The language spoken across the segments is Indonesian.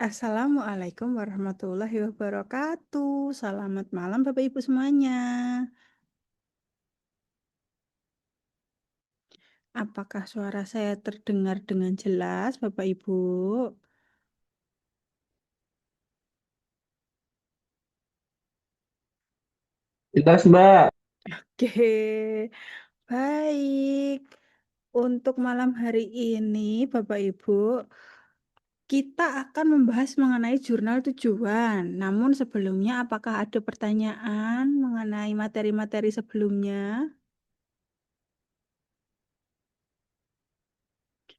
Assalamualaikum warahmatullahi wabarakatuh. Selamat malam Bapak Ibu semuanya. Apakah suara saya terdengar dengan jelas Bapak Ibu? Jelas, Mbak. Oke, baik. Untuk malam hari ini Bapak Ibu, kita akan membahas mengenai jurnal tujuan. Namun sebelumnya apakah ada pertanyaan mengenai materi-materi sebelumnya?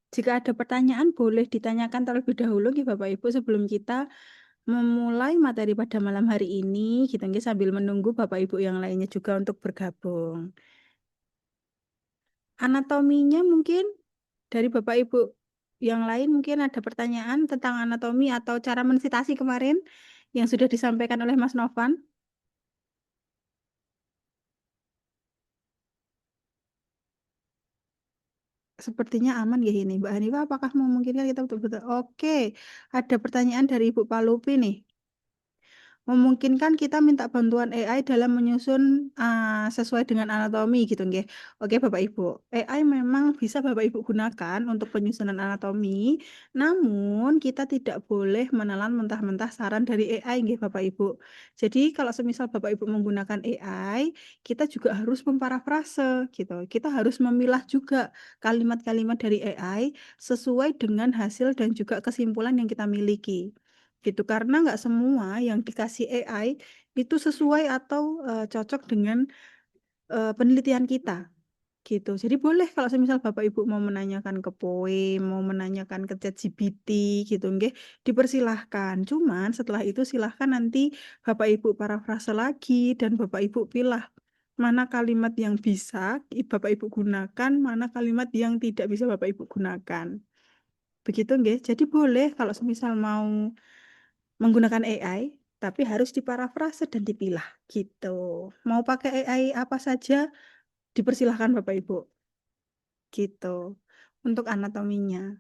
Jika ada pertanyaan, boleh ditanyakan terlebih dahulu ya Bapak Ibu sebelum kita memulai materi pada malam hari ini, gitu nggih, sambil menunggu Bapak Ibu yang lainnya juga untuk bergabung. Anatominya mungkin dari Bapak Ibu yang lain mungkin ada pertanyaan tentang anatomi atau cara mensitasi kemarin yang sudah disampaikan oleh Mas Novan. Sepertinya aman ya ini. Mbak Hanifah, apakah memungkinkan kita betul-betul? Oke, ada pertanyaan dari Ibu Palupi nih. Memungkinkan kita minta bantuan AI dalam menyusun sesuai dengan anatomi gitu nggih. Oke Bapak Ibu, AI memang bisa Bapak Ibu gunakan untuk penyusunan anatomi, namun kita tidak boleh menelan mentah-mentah saran dari AI nggih Bapak Ibu. Jadi kalau semisal Bapak Ibu menggunakan AI, kita juga harus memparafrase gitu. Kita harus memilah juga kalimat-kalimat dari AI sesuai dengan hasil dan juga kesimpulan yang kita miliki gitu karena nggak semua yang dikasih AI itu sesuai atau cocok dengan penelitian kita gitu. Jadi boleh kalau semisal Bapak Ibu mau menanyakan ke Poe, mau menanyakan ke ChatGPT gitu nggih, dipersilahkan. Cuman setelah itu silahkan nanti Bapak Ibu parafrase lagi dan Bapak Ibu pilih mana kalimat yang bisa Bapak Ibu gunakan, mana kalimat yang tidak bisa Bapak Ibu gunakan. Begitu nggih. Jadi boleh kalau semisal mau menggunakan AI, tapi harus diparafrase dan dipilah gitu. Mau pakai AI apa saja, dipersilahkan Bapak Ibu gitu. Untuk anatominya.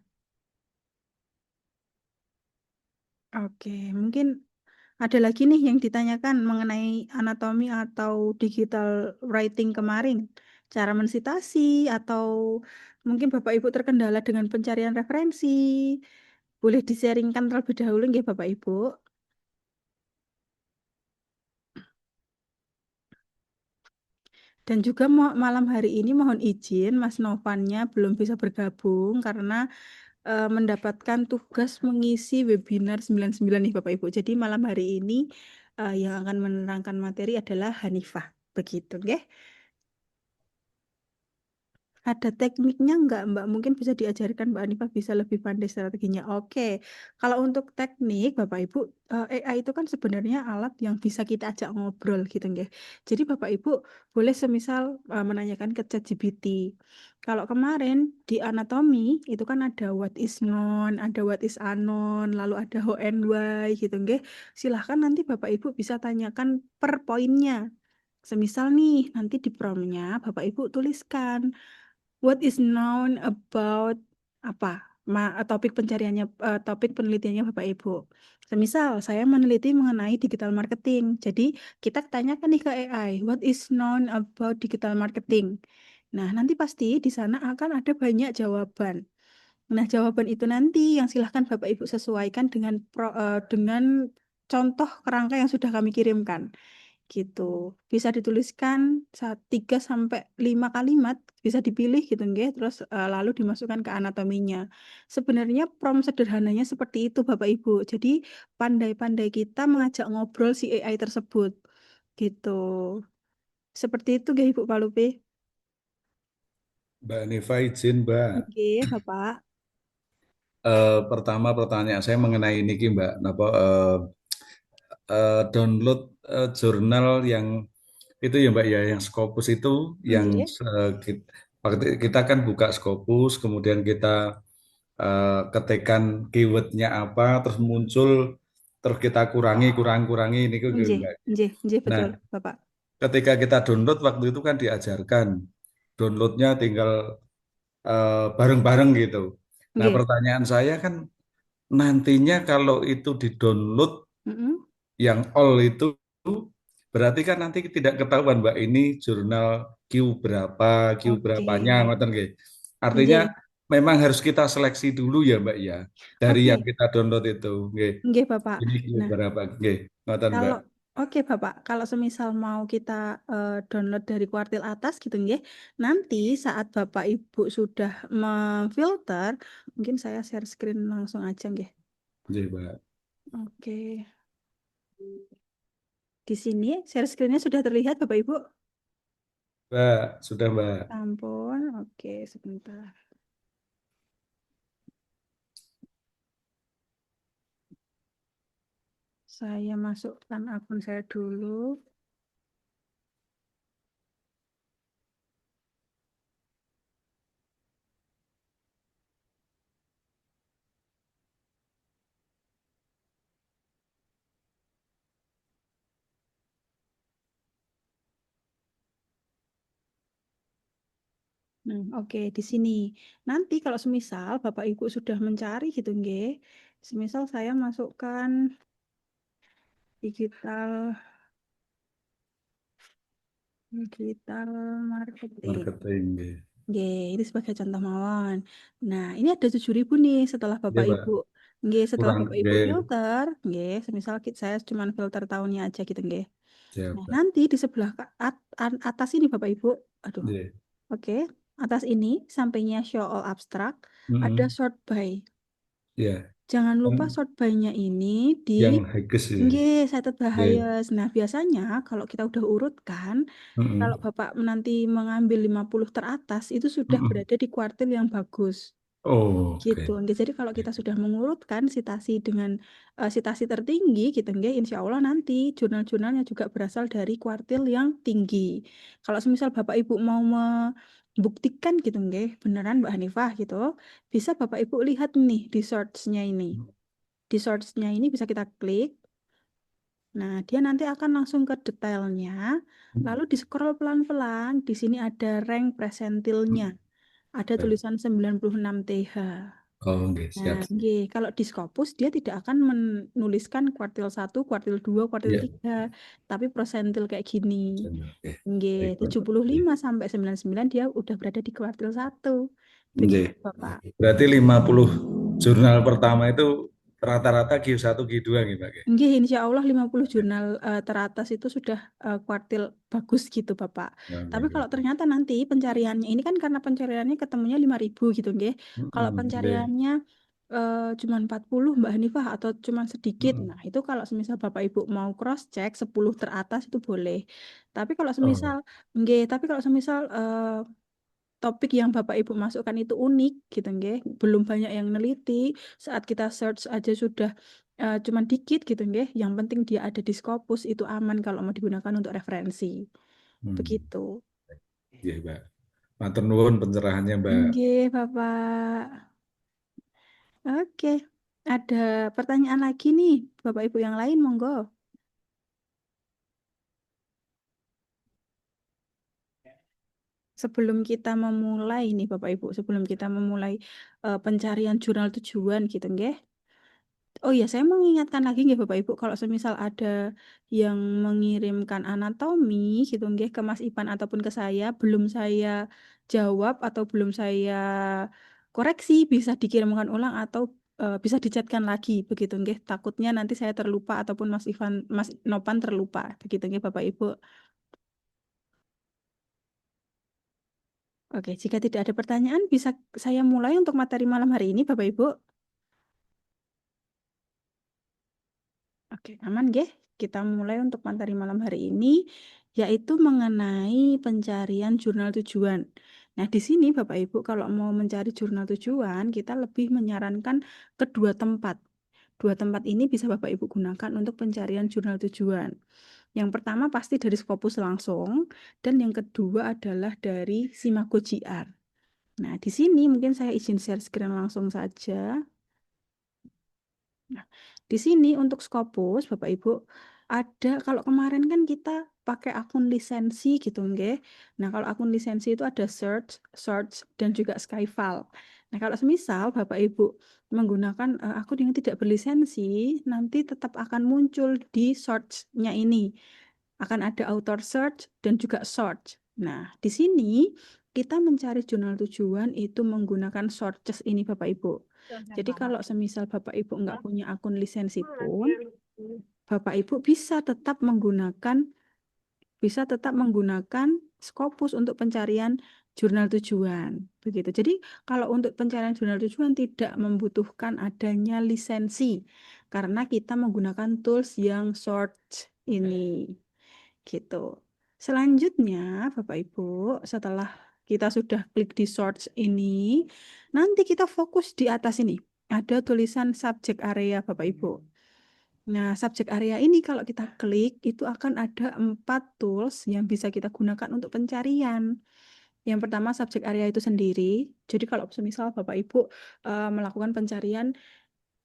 Oke, mungkin ada lagi nih yang ditanyakan mengenai anatomi atau digital writing kemarin. Cara mensitasi atau mungkin Bapak Ibu terkendala dengan pencarian referensi. Boleh di-sharingkan terlebih dahulu nggih Bapak Ibu. Dan juga malam hari ini mohon izin Mas Novannya belum bisa bergabung karena mendapatkan tugas mengisi webinar 99 nih Bapak Ibu. Jadi malam hari ini yang akan menerangkan materi adalah Hanifah. Begitu, nggih. Ada tekniknya nggak, Mbak? Mungkin bisa diajarkan Mbak Hanifah bisa lebih pandai strateginya. Oke, kalau untuk teknik, Bapak Ibu, AI itu kan sebenarnya alat yang bisa kita ajak ngobrol gitu, nggih. Jadi Bapak Ibu boleh semisal menanyakan ke ChatGPT. Kalau kemarin di anatomi itu kan ada what is known, ada what is unknown, lalu ada how and why gitu, nggih. Silahkan nanti Bapak Ibu bisa tanyakan per poinnya. Semisal nih, nanti di promnya Bapak Ibu tuliskan what is known about apa topik pencariannya topik penelitiannya Bapak Ibu. Semisal saya meneliti mengenai digital marketing. Jadi kita tanyakan nih ke AI, what is known about digital marketing. Nah, nanti pasti di sana akan ada banyak jawaban. Nah, jawaban itu nanti yang silahkan Bapak Ibu sesuaikan dengan dengan contoh kerangka yang sudah kami kirimkan gitu. Bisa dituliskan 3 sampai 5 kalimat, bisa dipilih gitu nggih, terus lalu dimasukkan ke anatominya. Sebenarnya prompt sederhananya seperti itu Bapak Ibu. Jadi pandai-pandai kita mengajak ngobrol si AI tersebut gitu. Seperti itu nggih Ibu Palupi. Mbak Neva izin, Mbak. Oke, Bapak. Pertama pertanyaan saya mengenai ini, Ki, Mbak. Download jurnal yang itu ya, Mbak ya, yang Scopus itu yang Nggih. waktu kita kan buka Scopus, kemudian kita ketikkan keywordnya apa, terus muncul, terus kita kurangi ini kok gitu, Nggih, Mbak. nggih, nggih Nah, betul, Bapak. ketika kita download waktu itu kan diajarkan downloadnya tinggal bareng-bareng gitu. Nah, Nggih. pertanyaan saya kan nantinya kalau itu di-download Mm-mm. yang all itu berarti kan nanti tidak ketahuan Mbak ini jurnal Q berapa, Q Oke. berapanya, ngoten nggih. Artinya Nggih. memang harus kita seleksi dulu ya Mbak ya dari yang Oke. kita download itu, nggih. Nggih, Bapak. Ini Q Nah, berapa, nggih. Ngoten Mbak. kalau oke Bapak, kalau semisal mau kita download dari kuartil atas gitu nggih, nanti saat Bapak Ibu sudah memfilter, mungkin saya share screen langsung aja nggih. Nggih, Mbak. Oke. Di sini share screen-nya sudah terlihat Bapak Ibu? Mbak, sudah Mbak. Ampun, oke sebentar. Saya masukkan akun saya dulu. Nah, oke di sini. Nanti kalau semisal Bapak Ibu sudah mencari gitu nggih, semisal saya masukkan digital digital marketing. Marketing, nggih. Nggih, ini sebagai contoh mawon. Nah, ini ada 7.000 nih setelah Bapak Nggih, Mbak. Ibu. Nggih, setelah Kurang, Bapak Ibu nggih. filter, nggih, semisal saya cuma filter tahunnya aja gitu nggih. Siap, Nah, Mbak. nanti di sebelah atas ini Bapak Ibu, aduh, Nggih. oke, atas ini sampainya show all abstract, ada Mm-mm. sort by. Iya. Jangan lupa Yang sort by-nya ini di yang Hages ya. nggih, cited the Nggih. highest. Nah, biasanya kalau kita udah urutkan, kalau Mm-mm. Bapak nanti mengambil 50 teratas, itu sudah Mm-mm. berada di kuartil yang bagus. Oh, Gitu. oke. Nggih, jadi kalau kita sudah mengurutkan sitasi dengan sitasi tertinggi gitu nggih, insya Allah nanti jurnal-jurnalnya juga berasal dari kuartil yang tinggi. Kalau semisal Bapak Ibu mau membuktikan gitu nggih, beneran Mbak Hanifah gitu, bisa Bapak Ibu lihat nih di source-nya ini. Di source-nya ini bisa kita klik. Nah, dia nanti akan langsung ke detailnya, lalu di scroll pelan-pelan, di sini ada rank presentilnya. Ada tulisan 96 TH. Oh, oke, Nah, siap. nggih, kalau di Scopus dia tidak akan menuliskan kuartil 1, kuartil 2, kuartil Iya. 3, tapi prosentil kayak gini. Oke. Nggih, Baik, Pak. Oke. 75 sampai 99 dia udah berada di kuartil 1. Nggih. Begitu, Bapak. Berarti 50 jurnal pertama itu rata-rata Q1, Q2 gitu, Pak. Nggih, insya Allah 50 jurnal teratas itu sudah kuartil bagus gitu, Bapak. Tapi Oke. kalau ternyata nanti pencariannya, ini kan karena pencariannya ketemunya 5.000 gitu, nggih. Kalau Nggih. pencariannya cuma 40 Mbak Hanifah atau cuma sedikit, Mm. nah itu kalau semisal Bapak Ibu mau cross check 10 teratas itu boleh. Tapi kalau Oh. semisal, nggih, tapi kalau semisal topik yang Bapak Ibu masukkan itu unik gitu nggih, belum banyak yang neliti, saat kita search aja sudah cuman dikit gitu nggih, yang penting dia ada di Scopus itu aman kalau mau digunakan untuk referensi. Hmm. Begitu. Nggih, Mbak. Matur nuwun pencerahannya, Mbak. Nggih, Bapak. Oke. Ada pertanyaan lagi nih, Bapak Ibu yang lain monggo. Sebelum kita memulai nih Bapak Ibu, sebelum kita memulai pencarian jurnal tujuan gitu nggih. Oh iya, saya mau mengingatkan lagi nggih Bapak Ibu, kalau semisal ada yang mengirimkan anatomi gitu nggih ke Mas Ipan ataupun ke saya, belum saya jawab atau belum saya koreksi, bisa dikirimkan ulang atau bisa dicatkan lagi begitu nggih. Takutnya nanti saya terlupa ataupun Mas Ivan, Mas Nopan terlupa begitu nggih Bapak Ibu. Oke, jika tidak ada pertanyaan, bisa saya mulai untuk materi malam hari ini Bapak Ibu. Oke, aman nggih? Kita mulai untuk materi malam hari ini, yaitu mengenai pencarian jurnal tujuan. Nah, di sini Bapak Ibu kalau mau mencari jurnal tujuan, kita lebih menyarankan kedua tempat. Dua tempat ini bisa Bapak Ibu gunakan untuk pencarian jurnal tujuan. Yang pertama pasti dari Scopus langsung, dan yang kedua adalah dari Simago JR. Nah, di sini mungkin saya izin share screen langsung saja. Nah, di sini untuk Scopus, Bapak Ibu, ada kalau kemarin kan kita pakai akun lisensi gitu, nggih. Nah, kalau akun lisensi itu ada search, search, dan juga Skyfile. Nah, kalau semisal Bapak Ibu menggunakan akun yang tidak berlisensi, nanti tetap akan muncul di search-nya ini. Akan ada author search dan juga search. Nah, di sini kita mencari jurnal tujuan itu menggunakan searches ini Bapak Ibu. Jadi kalau semisal Bapak Ibu nggak punya akun lisensi pun, Bapak Ibu bisa tetap menggunakan Scopus untuk pencarian jurnal tujuan. Begitu. Jadi kalau untuk pencarian jurnal tujuan tidak membutuhkan adanya lisensi karena kita menggunakan tools yang search ini. Gitu. Selanjutnya, Bapak Ibu, setelah kita sudah klik di search ini, nanti kita fokus di atas ini. Ada tulisan subject area, Bapak Ibu. Nah, subject area ini kalau kita klik, itu akan ada 4 tools yang bisa kita gunakan untuk pencarian. Yang pertama, subject area itu sendiri. Jadi kalau semisal Bapak Ibu melakukan pencarian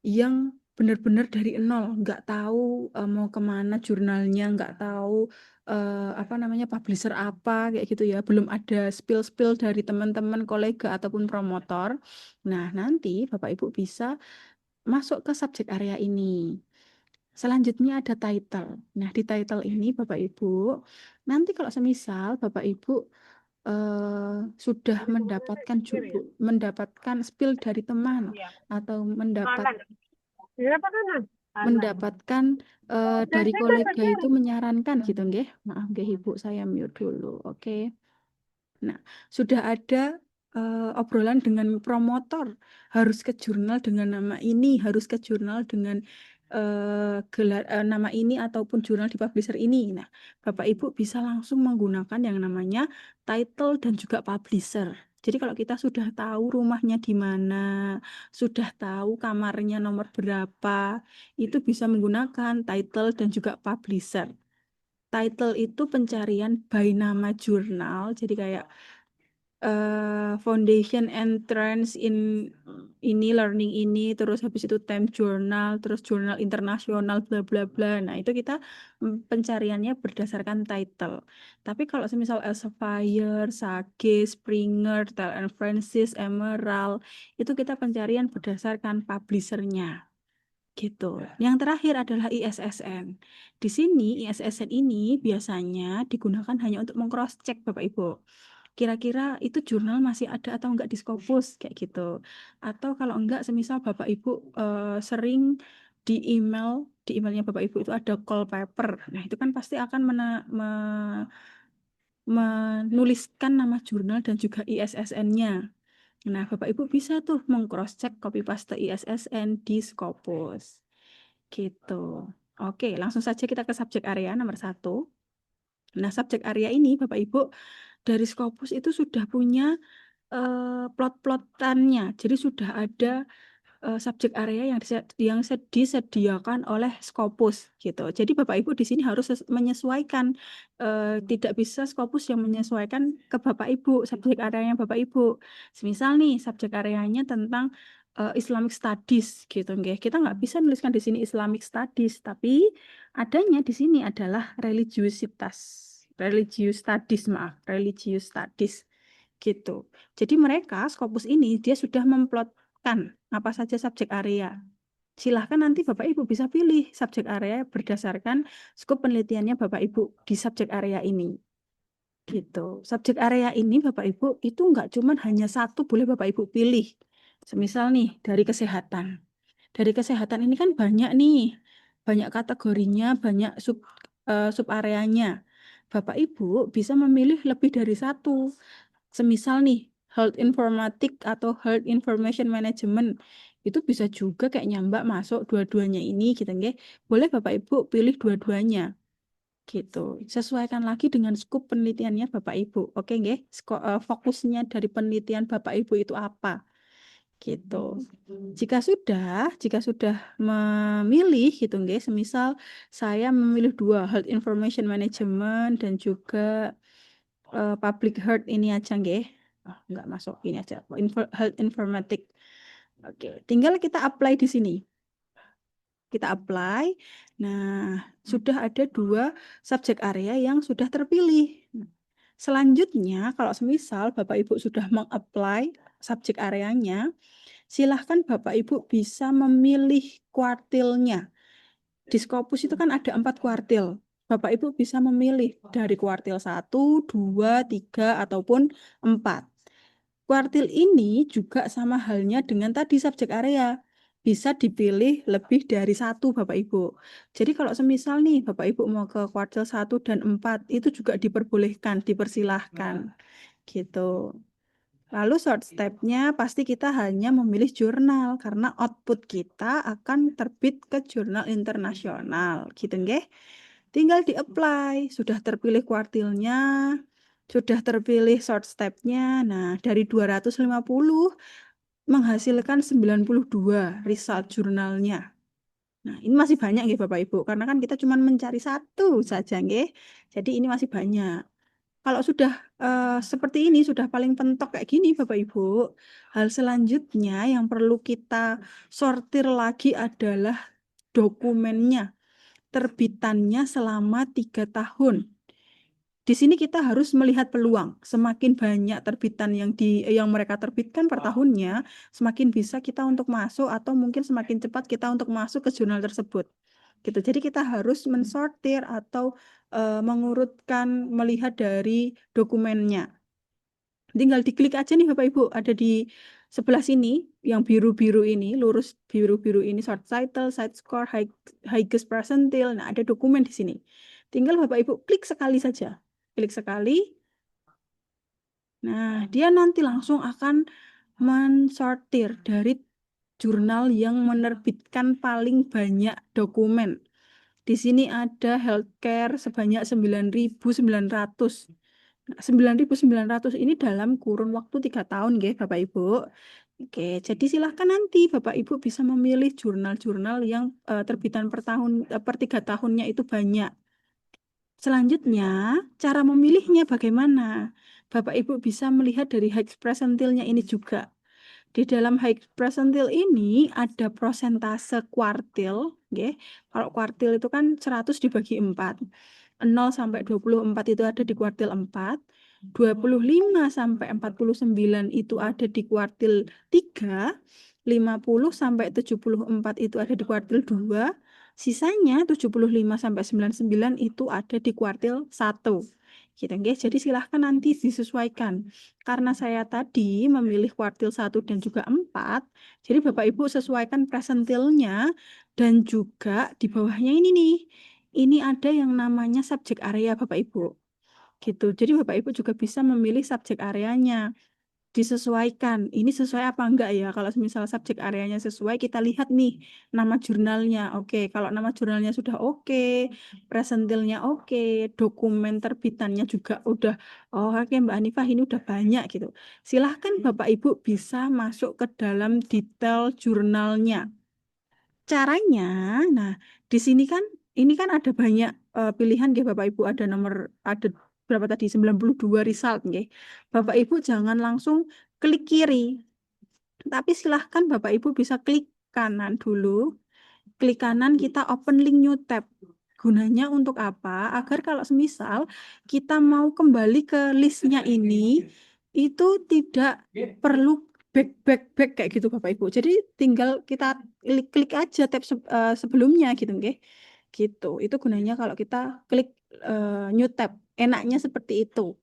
yang benar-benar dari nol, nggak tahu mau kemana jurnalnya, nggak tahu apa namanya publisher apa kayak gitu ya, belum ada spill-spill dari teman-teman kolega ataupun promotor. Nah, nanti Bapak Ibu bisa masuk ke subject area ini. Selanjutnya ada title. Nah, di title ini Bapak Ibu, nanti kalau semisal Bapak Ibu sudah mendapatkan spill dari teman atau mendapatkan dari kolega itu menyarankan gitu nggih. Maaf nggih Ibu, saya mute dulu. Oke. Nah, sudah ada obrolan dengan promotor, harus ke jurnal dengan nama ini, harus ke jurnal dengan nama ini ataupun jurnal di publisher ini. Nah, Bapak Ibu bisa langsung menggunakan yang namanya title dan juga publisher. Jadi kalau kita sudah tahu rumahnya di mana, sudah tahu kamarnya nomor berapa, itu bisa menggunakan title dan juga publisher. Title itu pencarian by nama jurnal, jadi kayak foundation entrance ini learning ini, terus habis itu time journal, terus jurnal internasional bla bla bla. Nah, itu kita pencariannya berdasarkan title. Tapi kalau semisal Elsevier, Sage, Springer, Tel and Francis, Emerald, itu kita pencarian berdasarkan publishernya. Gitu. Yang terakhir adalah ISSN. Di sini ISSN ini biasanya digunakan hanya untuk meng-cross check Bapak Ibu. Kira-kira itu jurnal masih ada atau enggak di Scopus kayak gitu. Atau kalau enggak semisal Bapak Ibu sering di emailnya Bapak Ibu itu ada call paper. Nah, itu kan pasti akan menuliskan nama jurnal dan juga ISSN-nya. Nah, Bapak Ibu bisa tuh meng-cross check copy paste ISSN di Scopus. Gitu. Oke, langsung saja kita ke subjek area nomor 1. Nah, subjek area ini Bapak Ibu dari Scopus itu sudah punya plot-plotannya. Jadi sudah ada subjek area yang disediakan oleh Scopus gitu. Jadi Bapak Ibu di sini harus menyesuaikan, tidak bisa Scopus yang menyesuaikan ke Bapak Ibu subjek areanya Bapak Ibu. Semisal nih subjek areanya tentang Islamic Studies gitu, nggih. Kita nggak bisa nuliskan di sini Islamic Studies, tapi adanya di sini adalah religious studies gitu. Jadi mereka Scopus ini dia sudah memplotkan apa saja subjek area. Silahkan nanti Bapak Ibu bisa pilih subjek area berdasarkan skop penelitiannya Bapak Ibu di subjek area ini. Gitu. Subjek area ini Bapak Ibu itu nggak cuma hanya satu boleh Bapak Ibu pilih. Semisal nih dari kesehatan. Dari kesehatan ini kan banyak nih, banyak kategorinya, banyak sub areanya. Bapak Ibu bisa memilih lebih dari satu. Semisal nih, health informatik atau health information management itu bisa juga kayak nyambak masuk dua-duanya ini gitu nggih. Boleh Bapak Ibu pilih dua-duanya gitu. Sesuaikan lagi dengan skop penelitiannya Bapak Ibu. Oke nggih? Fokusnya dari penelitian Bapak Ibu itu apa? Gitu. Jika sudah memilih gitu nggih, semisal saya memilih 2, health information management dan juga public health ini aja nggih. Enggak masuk ini aja. Health informatik. Oke, tinggal kita apply di sini. Kita apply. Nah, sudah ada 2 subjek area yang sudah terpilih. Selanjutnya, kalau semisal Bapak Ibu sudah meng-apply subjek areanya, silahkan Bapak Ibu bisa memilih kuartilnya. Di Scopus itu kan ada 4 kuartil. Bapak Ibu bisa memilih dari kuartil 1, 2, 3, ataupun 4. Kuartil ini juga sama halnya dengan tadi subjek area. Bisa dipilih lebih dari 1 Bapak Ibu. Jadi kalau semisal nih Bapak Ibu mau ke kuartil 1 dan 4 itu juga diperbolehkan, dipersilahkan. Gitu. Lalu short step-nya pasti kita hanya memilih jurnal karena output kita akan terbit ke jurnal internasional, gitu nggih. Tinggal di-apply, sudah terpilih kuartilnya, sudah terpilih short step-nya. Nah, dari 250 menghasilkan 92 result jurnalnya. Nah, ini masih banyak nggih Bapak Ibu, karena kan kita cuma mencari satu saja nggih. Jadi ini masih banyak. Kalau sudah seperti ini, sudah paling pentok kayak gini Bapak Ibu, hal selanjutnya yang perlu kita sortir lagi adalah dokumennya, terbitannya selama 3 tahun. Di sini kita harus melihat peluang. Semakin banyak terbitan yang mereka terbitkan per tahunnya, semakin bisa kita untuk masuk atau mungkin semakin cepat kita untuk masuk ke jurnal tersebut. Gitu. Jadi kita harus mensortir atau mengurutkan melihat dari dokumennya. Tinggal diklik aja nih Bapak Ibu, ada di sebelah sini yang biru-biru ini, lurus biru-biru ini short title, side score, highest percentile. Nah, ada dokumen di sini. Tinggal Bapak Ibu klik sekali saja. Klik sekali. Nah, dia nanti langsung akan mensortir dari jurnal yang menerbitkan paling banyak dokumen. Di sini ada healthcare sebanyak 9.900. Nah, 9.900 ini dalam kurun waktu 3 tahun, nggih, Bapak Ibu. Oke, jadi silahkan nanti Bapak Ibu bisa memilih jurnal-jurnal yang terbitan per 3 tahunnya itu banyak. Selanjutnya, cara memilihnya bagaimana? Bapak Ibu bisa melihat dari high percentile-nya ini juga. Di dalam high percentile ini ada prosentase kuartil, nggih. Kalau kuartil itu kan 100 dibagi 4. 0 sampai 24 itu ada di kuartil 4. 25 sampai 49 itu ada di kuartil 3. 50 sampai 74 itu ada di kuartil 2. Sisanya 75 sampai 99 itu ada di kuartil 1. Gitu, nggih. Jadi silahkan nanti disesuaikan. Karena saya tadi memilih kuartil 1 dan juga 4, jadi Bapak Ibu sesuaikan presentilnya dan juga di bawahnya ini nih. Ini ada yang namanya subjek area Bapak Ibu. Gitu. Jadi Bapak Ibu juga bisa memilih subjek areanya. Disesuaikan. Ini sesuai apa enggak ya? Kalau misal subjek areanya sesuai, kita lihat nih nama jurnalnya. Oke, kalau nama jurnalnya sudah oke, presentilnya oke, dokumen terbitannya juga udah oke Mbak Hanifah ini udah banyak gitu. Silahkan Bapak Ibu bisa masuk ke dalam detail jurnalnya. Caranya, nah di sini kan ini kan ada banyak pilihan ya Bapak Ibu, ada berapa tadi 92 result nggih. Bapak Ibu jangan langsung klik kiri, tapi silahkan Bapak Ibu bisa klik kanan dulu. Klik kanan kita open link new tab. Gunanya untuk apa? Agar kalau semisal kita mau kembali ke listnya ini, itu tidak perlu back kayak gitu Bapak Ibu. Jadi tinggal kita klik aja tab sebelumnya gitu nggih. Gitu. Itu gunanya kalau kita klik new tab. Enaknya seperti itu.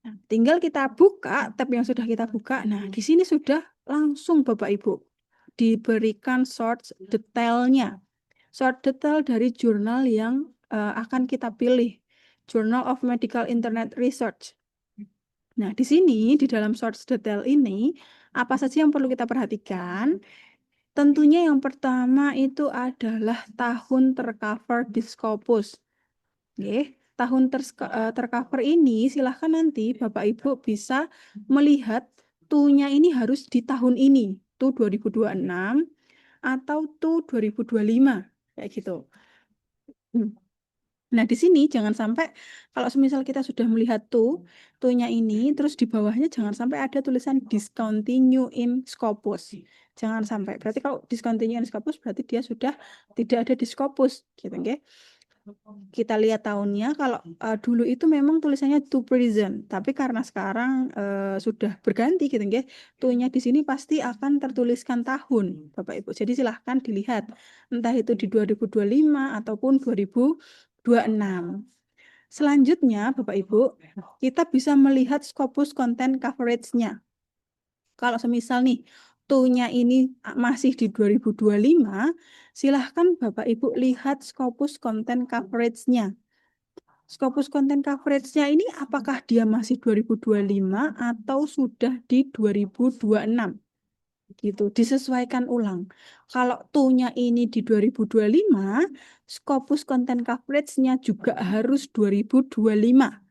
Nah, tinggal kita buka tab yang sudah kita buka. Nah, di sini sudah langsung Bapak Ibu diberikan source detailnya. Source detail dari jurnal yang akan kita pilih. Journal of Medical Internet Research. Nah, di sini di dalam source detail ini apa saja yang perlu kita perhatikan? Tentunya yang pertama itu adalah tahun tercover di Scopus. Oke, tahun tercover ini silahkan nanti Bapak Ibu bisa melihat tuh-nya ini harus di tahun ini, tuh 2026 atau tuh 2025 kayak gitu. Nah, di sini jangan sampai kalau semisal kita sudah melihat tuh-nya ini terus di bawahnya jangan sampai ada tulisan discontinue in Scopus. Jangan sampai. Berarti kalau discontinue in Scopus berarti dia sudah tidak ada di Scopus gitu, nggih. Kita lihat tahunnya, kalau dulu itu memang tulisannya to present, tapi karena sekarang sudah berganti gitu nggih. To-nya di sini pasti akan tertuliskan tahun, Bapak Ibu. Jadi silahkan dilihat entah itu di 2025 ataupun 2026. Selanjutnya, Bapak Ibu, kita bisa melihat Scopus Content Coverage-nya. Kalau semisal nih, to-nya ini masih di 2025, silahkan Bapak Ibu lihat Scopus Content Coverage-nya. Scopus Content Coverage-nya ini apakah dia masih 2025 atau sudah di 2026? Gitu, disesuaikan ulang. Kalau to-nya ini di 2025, Scopus Content Coverage-nya juga harus 2025.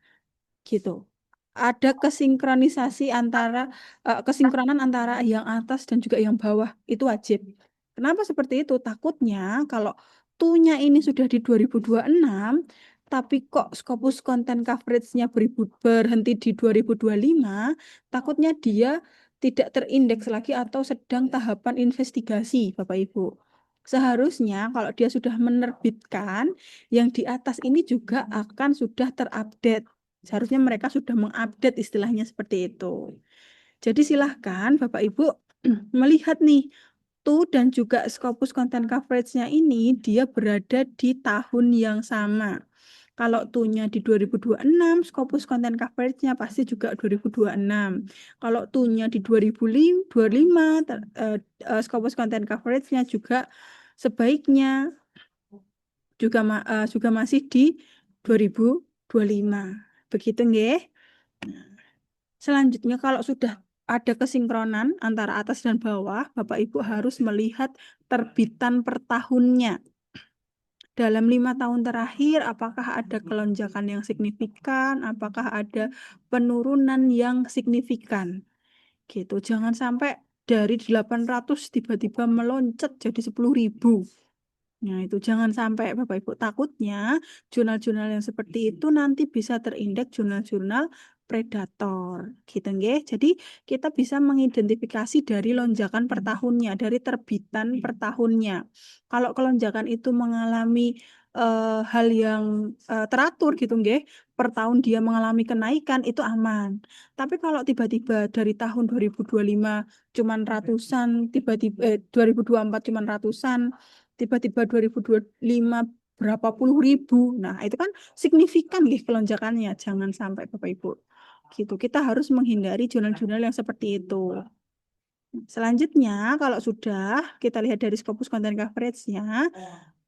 Gitu. Ada kesinkronan antara yang atas dan juga yang bawah, itu wajib. Kenapa seperti itu? Takutnya kalau to-nya ini sudah di 2026 tapi kok Scopus Content Coverage-nya berhenti di 2025, takutnya dia tidak terindeks lagi atau sedang tahapan investigasi, Bapak Ibu. Seharusnya kalau dia sudah menerbitkan, yang di atas ini juga akan sudah terupdate. Seharusnya mereka sudah mengupdate, istilahnya seperti itu. Jadi silahkan Bapak Ibu melihat nih, to dan juga Scopus Content Coverage-nya ini dia berada di tahun yang sama. Kalau to-nya di 2026, Scopus Content Coverage-nya pasti juga 2026. Kalau to-nya di 2025, Scopus Content Coverage-nya juga sebaiknya juga masih di 2025. Begitu nggih. Selanjutnya kalau sudah ada kesinkronan antara atas dan bawah, Bapak Ibu harus melihat terbitan per tahunnya. Dalam 5 tahun terakhir, apakah ada kelonjakan yang signifikan, apakah ada penurunan yang signifikan. Gitu. Jangan sampai dari 800 tiba-tiba meloncat jadi 10.000. Nah, itu jangan sampai Bapak Ibu, takutnya jurnal-jurnal yang seperti itu nanti bisa terindeks jurnal-jurnal predator. Gitu nggih. Jadi kita bisa mengidentifikasi dari lonjakan per tahunnya, dari terbitan per tahunnya. Kalau kelonjakan itu mengalami hal yang teratur gitu nggih, per tahun dia mengalami kenaikan, itu aman. Tapi kalau tiba-tiba dari tahun 2025 cuman ratusan, tiba-tiba 2024 cuman ratusan, tiba-tiba 2025 berapa puluh ribu. Nah, itu kan signifikan nih kelonjakannya. Jangan sampai Bapak Ibu. Gitu. Kita harus menghindari jurnal-jurnal yang seperti itu. Selanjutnya, kalau sudah kita lihat dari Scopus Content Coverage-nya,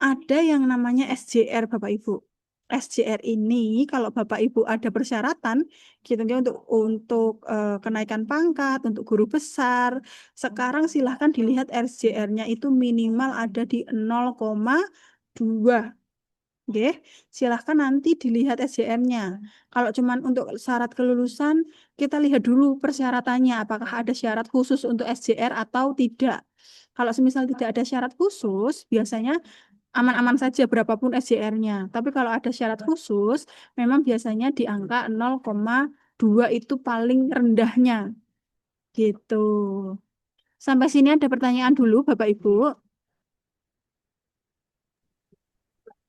ada yang namanya SJR Bapak Ibu. SJR ini kalau Bapak Ibu ada persyaratan gitu ya, untuk kenaikan pangkat, untuk guru besar, sekarang silahkan dilihat SJR-nya itu minimal ada di 0,2. Oke, silahkan nanti dilihat SJR-nya. Kalau cuman untuk syarat kelulusan, kita lihat dulu persyaratannya, apakah ada syarat khusus untuk SJR atau tidak. Kalau semisal tidak ada syarat khusus, biasanya aman-aman saja berapapun SJR-nya. Tapi kalau ada syarat khusus, memang biasanya di angka 0,2 itu paling rendahnya. Gitu. Sampai sini ada pertanyaan dulu, Bapak Ibu.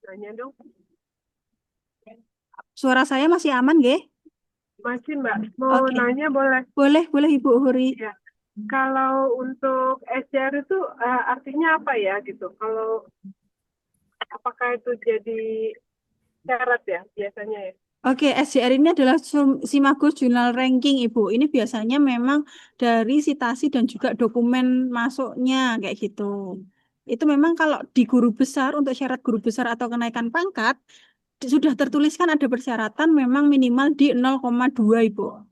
Nanya dong, Suara saya masih aman, nggih? masih Mbak. Mau Oke. nanya boleh? Boleh Ibu Huri. Ya. Kalau untuk SCR itu artinya apa ya gitu? Kalau apakah itu jadi syarat ya biasanya ya? Oke, SJR ini adalah Simagus Journal Ranking, Ibu. Ini biasanya memang dari citasi dan juga dokumen masuknya, kayak gitu. Itu memang kalau di guru besar, untuk syarat guru besar atau kenaikan pangkat, sudah tertuliskan ada persyaratan memang minimal di 0,2, Ibu.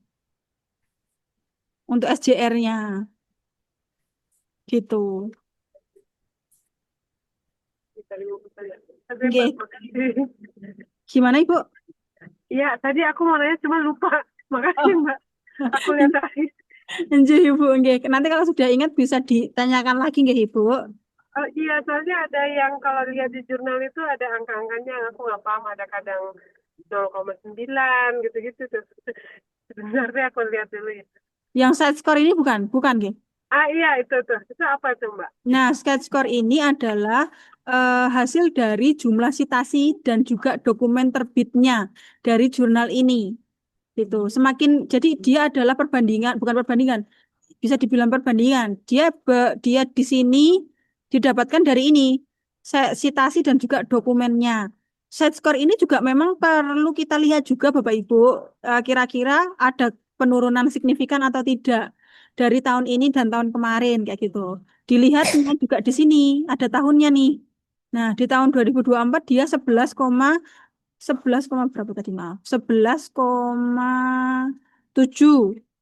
Untuk SJR-nya. Gitu. Bisa 50 ya. Oke, Oke. Mbak, makasih. Gimana, Ibu? Iya, tadi aku mau nanya cuma lupa. Makasih Oh, Mbak. Aku lihat lagi. Nggih, Ibu. Nggih. Nanti kalau sudah ingat bisa ditanyakan lagi, nggih, Ibu. Oh iya, soalnya ada yang kalau lihat di jurnal itu ada angka-angkanya, aku nggak paham. Ada kadang 0,9 gitu-gitu tuh. Sebenarnya aku lihat dulu ya. Yang side score ini bukan, nggih. Ah iya itu tuh. Itu apa tuh Mbak? Nah, sketch score ini adalah hasil dari jumlah sitasi dan juga dokumen terbitnya dari jurnal ini. Gitu. Jadi dia adalah perbandingan, bukan perbandingan, bisa dibilang perbandingan. Dia di sini didapatkan dari ini, sitasi dan juga dokumennya. Set score ini juga memang perlu kita lihat juga Bapak Ibu, kira-kira ada penurunan signifikan atau tidak dari tahun ini dan tahun kemarin kayak gitu. Dilihatnya juga di sini ada tahunnya nih. Nah, di tahun 2024 dia 11 berapa tadi maaf 11,7.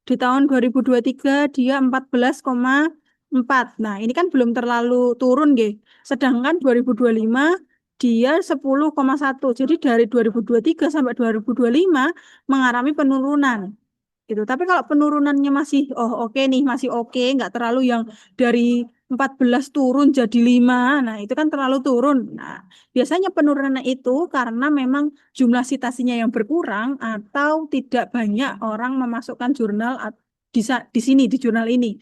Di tahun 2023 dia 14,4. Nah ini kan belum terlalu turun nggih. Sedangkan 2025 dia 10,1. Jadi dari 2023 sampai 2025 mengalami penurunan gitu. Tapi kalau penurunannya masih oke nih, masih oke, nggak terlalu yang dari 14 turun jadi 5. Nah, itu kan terlalu turun. Nah, biasanya penurunan itu karena memang jumlah citasinya yang berkurang atau tidak banyak orang memasukkan jurnal di sini di jurnal ini.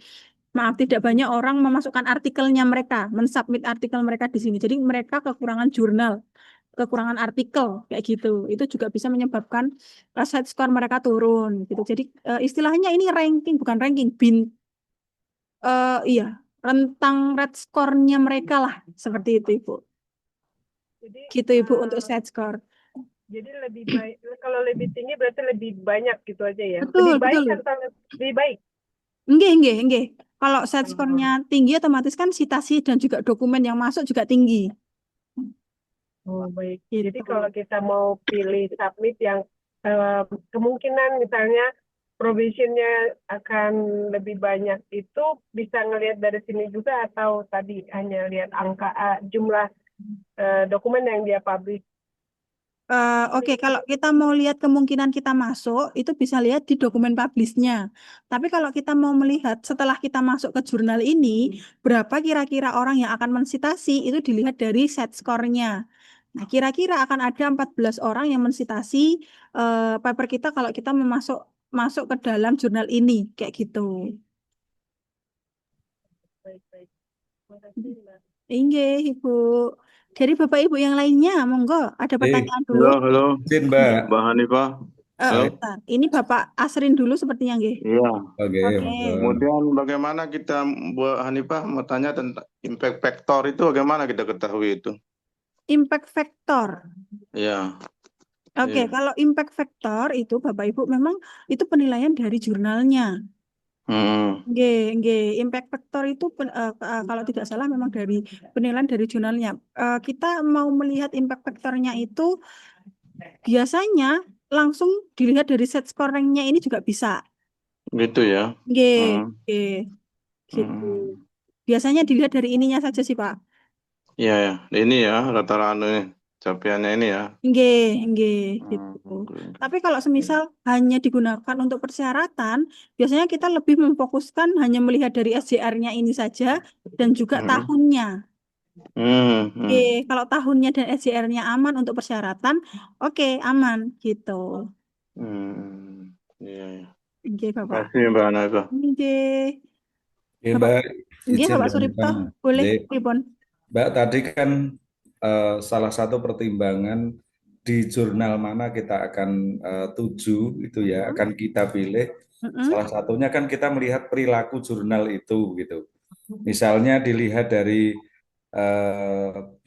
Maaf, tidak banyak orang memasukkan artikelnya mereka, mensubmit artikel mereka di sini. Jadi mereka kekurangan jurnal, kekurangan artikel kayak gitu. Itu juga bisa menyebabkan side score mereka turun gitu. Jadi istilahnya ini ranking bukan ranking iya, rentang red score-nya mereka lah seperti itu Ibu. Jadi Gitu Ibu untuk side score. jadi lebih baik kalau lebih tinggi berarti lebih banyak gitu aja ya. Betul, Lebih baik betul. atau lebih baik? Enggak. Kalau side score-nya tinggi otomatis kan citasi dan juga dokumen yang masuk juga tinggi. Oh, baik. Gitu. Jadi kalau kita mau pilih submit yang kemungkinan misalnya provisionnya akan lebih banyak itu bisa ngelihat dari sini juga atau tadi hanya lihat angka jumlah dokumen yang dia publish. Oke, kalau kita mau lihat kemungkinan kita masuk, itu bisa lihat di dokumen publish-nya. Tapi kalau kita mau melihat setelah kita masuk ke jurnal ini, berapa kira-kira orang yang akan mensitasi, itu dilihat dari set score-nya. Nah, kira-kira akan ada 14 orang yang mensitasi paper kita kalau kita masuk ke dalam jurnal ini, kayak gitu. Baik. Terima kasih, Mbak. Inggih, Ibu. Dari Bapak Ibu yang lainnya, monggo ada pertanyaan dulu. Halo, Izin, Mbak. Mbak Hanifah. Halo. Bentar. Ini Bapak Asrin dulu sepertinya, nggih. Iya. Oke, Oke. monggo. Kemudian bagaimana kita, Bu Hanifah mau tanya tentang impact factor itu bagaimana kita ketahui itu? Impact factor. Iya. Oke, Iya. kalau impact factor itu Bapak Ibu memang itu penilaian dari jurnalnya. Nggih. Impact factor itu kalau tidak salah memang dari penilaian dari jurnalnya. Kita mau melihat impact factornya itu biasanya langsung dilihat dari set scoring-nya ini juga bisa. Gitu ya. Nggih. Gitu. Biasanya dilihat dari ininya saja sih, Pak. Iya ya. Ini ya rata-rata capaiannya ini ya. Nggih, gitu. Tapi kalau semisal hanya digunakan untuk persyaratan, biasanya kita lebih memfokuskan hanya melihat dari SJR-nya ini saja dan juga tahunnya. Oke, kalau tahunnya dan SJR-nya aman untuk persyaratan, oke, aman gitu. Iya. Oke, Terima Bapak. kasih Mbak Hanifah. Oke. Oke, Mbak. Oke, Izin, Bapak Mbak Suripto, Hanifah. boleh, Oke. Pripun? Mbak, tadi kan salah satu pertimbangan di jurnal mana kita akan tuju itu ya, akan kita pilih. Salah satunya kan kita melihat perilaku jurnal itu gitu. Misalnya dilihat dari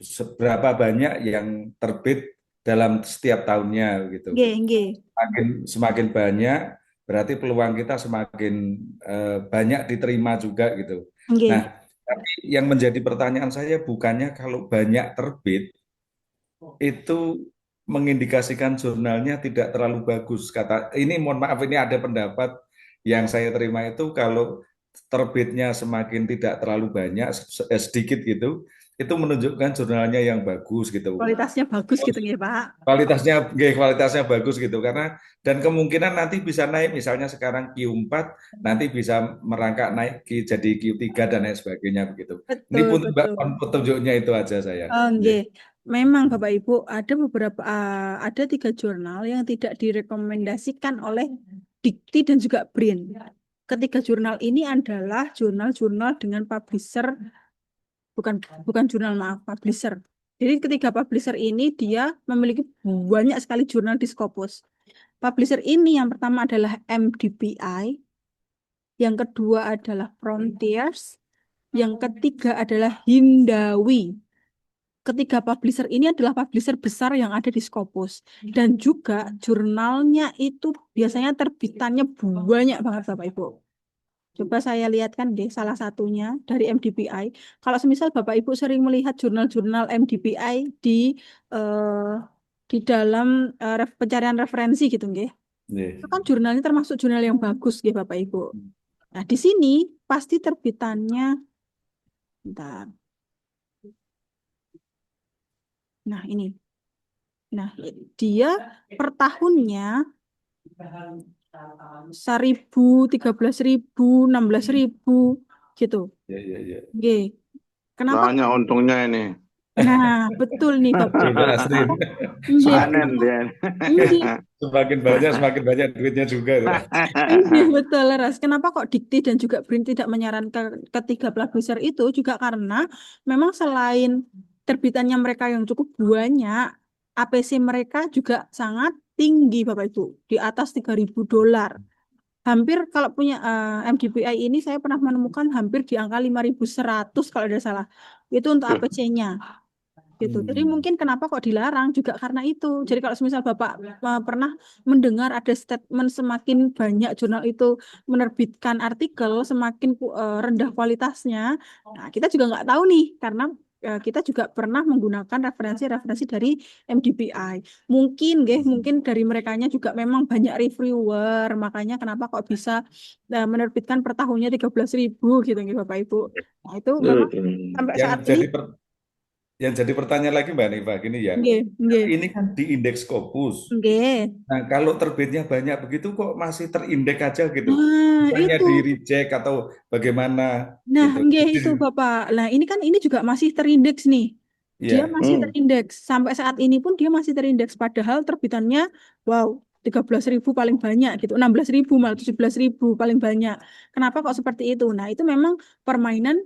seberapa banyak yang terbit dalam setiap tahunnya gitu. Nggih. Semakin banyak berarti peluang kita semakin banyak diterima juga gitu. Nggih. Nah, tapi yang menjadi pertanyaan saya bukannya kalau banyak terbit itu mengindikasikan jurnalnya tidak terlalu bagus. Ini mohon maaf, ini ada pendapat yang saya terima itu kalau terbitnya semakin tidak terlalu banyak, sedikit gitu, itu menunjukkan jurnalnya yang bagus gitu. Kualitasnya bagus gitu nggih, Pak. Kualitasnya bagus gitu karena dan kemungkinan nanti bisa naik, misalnya sekarang Q4 nanti bisa merangkak naik jadi Q3 dan lain sebagainya begitu. Ini pun Mbak, petunjuknya itu aja saya. Nggih. Memang Bapak Ibu ada 3 jurnal yang tidak direkomendasikan oleh Dikti dan juga BRIN. Ketiga jurnal ini adalah jurnal-jurnal dengan publisher bukan jurnal, maaf, publisher. Jadi ketiga publisher ini dia memiliki banyak sekali jurnal di Scopus. Publisher ini yang pertama adalah MDPI, yang kedua adalah Frontiers, yang ketiga adalah Hindawi. Ketiga publisher ini adalah publisher besar yang ada di Scopus. Dan juga jurnalnya itu biasanya terbitannya banyak banget Bapak Ibu. Coba saya lihatkan deh salah satunya dari MDPI. Kalau semisal Bapak Ibu sering melihat jurnal-jurnal MDPI di dalam pencarian referensi gitu nggih. Itu kan jurnalnya termasuk jurnal yang bagus nggih Bapak Ibu. Nah, di sini pasti terbitannya bentar. Nah, ini. Nah, dia per tahunnya 1.000, 13.000, 16.000 gitu. Ya. Oke. Kenapa? Banyak untungnya ini. Nah, betul nih Bapak. Panen dia. Semakin banyak duitnya juga. Betul, Ras. Kenapa kok Dikti dan juga BRIN tidak menyarankan ketiga publisher itu juga karena memang selain terbitannya mereka yang cukup banyak, APC mereka juga sangat tinggi Bapak Ibu, di atas $3.000. Hampir kalau punya MDPI ini saya pernah menemukan hampir di angka 5.100 kalau tidak salah. Itu untuk APC-nya. Gitu. Jadi mungkin kenapa kok dilarang juga karena itu. Jadi kalau misal Bapak pernah mendengar ada statement semakin banyak jurnal itu menerbitkan artikel semakin rendah kualitasnya. Nah, kita juga nggak tahu nih karena kita juga pernah menggunakan referensi-referensi dari MDPI. Mungkin dari merekanya juga memang banyak reviewer, makanya kenapa kok bisa menerbitkan per tahunnya 13.000 gitu Bapak Ibu. Nah, itu memang sampai saat ini Yang jadi pertanyaan lagi Mbak Niva gini ya. Ini kan di indeks Scopus. Nah, kalau terbitnya banyak begitu kok masih terindeks aja gitu. Misalnya di reject atau bagaimana Nah, gitu. itu Bapak. Nah, ini juga masih terindeks nih. Dia masih terindeks. Sampai saat ini pun dia masih terindeks. Padahal terbitannya, wow, 13.000 paling banyak gitu. 16.000 malah 17.000 paling banyak. Kenapa kok seperti itu? Nah, itu memang permainan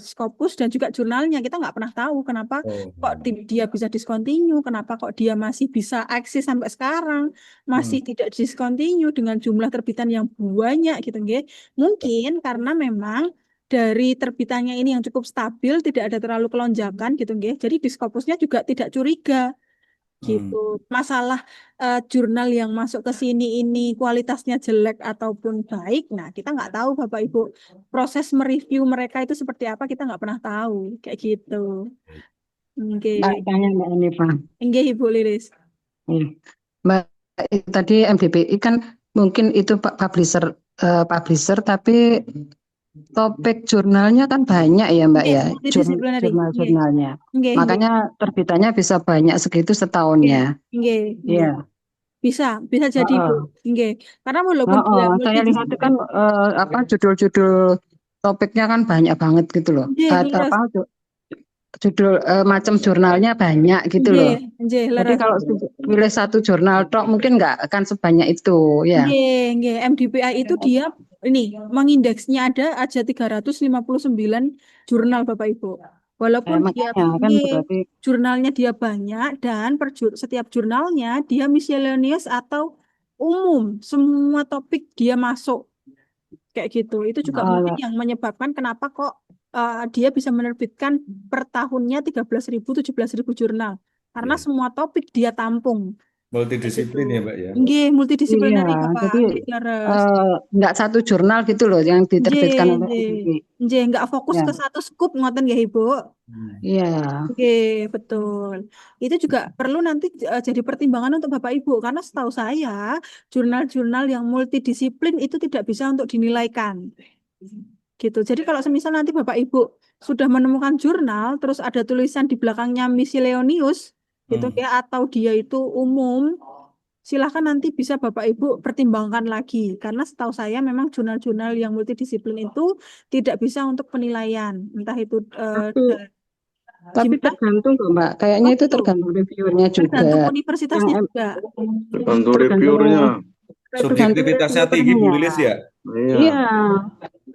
Scopus dan juga jurnalnya. Kita nggak pernah tahu kenapa kok dia bisa discontinue, kenapa kok dia masih bisa eksis sampai sekarang, masih tidak discontinue dengan jumlah terbitan yang banyak gitu. Mungkin karena memang dari terbitannya ini yang cukup stabil, tidak ada terlalu kelonjakan gitu, jadi di Scopusnya juga tidak curiga gitu. Masalah jurnal yang masuk ke sini ini kualitasnya jelek ataupun baik, nah kita nggak tahu Bapak Ibu. Proses mereview mereka itu seperti apa kita nggak pernah tahu, kayak gitu. Tanya Mbak Niva. Ibu Lilis. Mbak, tadi MDPI kan mungkin itu publisher, tapi topik jurnalnya kan banyak ya Mbak ya, jurnal-jurnalnya. Makanya terbitannya bisa banyak segitu setahunnya. Iya. Bisa jadi Bu. Karena walaupun saya lihat itu kan judul-judul topiknya kan banyak banget gitu loh. Judul macam jurnalnya banyak gitu loh. Jadi kalau pilih satu jurnal tok mungkin nggak akan sebanyak itu ya. MDPI itu dia ini mengindeksnya ada aja 359 jurnal Bapak Ibu. Walaupun dia jurnalnya dia banyak dan setiap jurnalnya dia miscellaneous atau umum, semua topik dia masuk kayak gitu. Itu juga mungkin yang menyebabkan kenapa kok dia bisa menerbitkan per tahunnya 13.000, 17.000 jurnal. Karena semua topik dia tampung. Multidisiplin ya Mbak ya. Multidisipliner Bapak. Jadi nggak satu jurnal gitu loh yang diterbitkan oleh nggak fokus ke satu scoop ngoten ya Ibu. Iya. Betul. Itu juga perlu nanti jadi pertimbangan untuk Bapak Ibu karena setahu saya jurnal-jurnal yang multidisiplin itu tidak bisa untuk dinilaikan. Gitu. Jadi kalau semisal nanti Bapak Ibu sudah menemukan jurnal terus ada tulisan di belakangnya miscellaneous gitu ya atau dia itu umum, silahkan nanti bisa Bapak Ibu pertimbangkan lagi karena setahu saya memang jurnal-jurnal yang multidisiplin itu tidak bisa untuk penilaian entah itu tapi tergantung kok Mbak, kayaknya itu tergantung reviewernya juga, tergantung universitasnya juga, tergantung reviewernya. Subjektivitasnya tinggi Bu Lilis ya. Iya.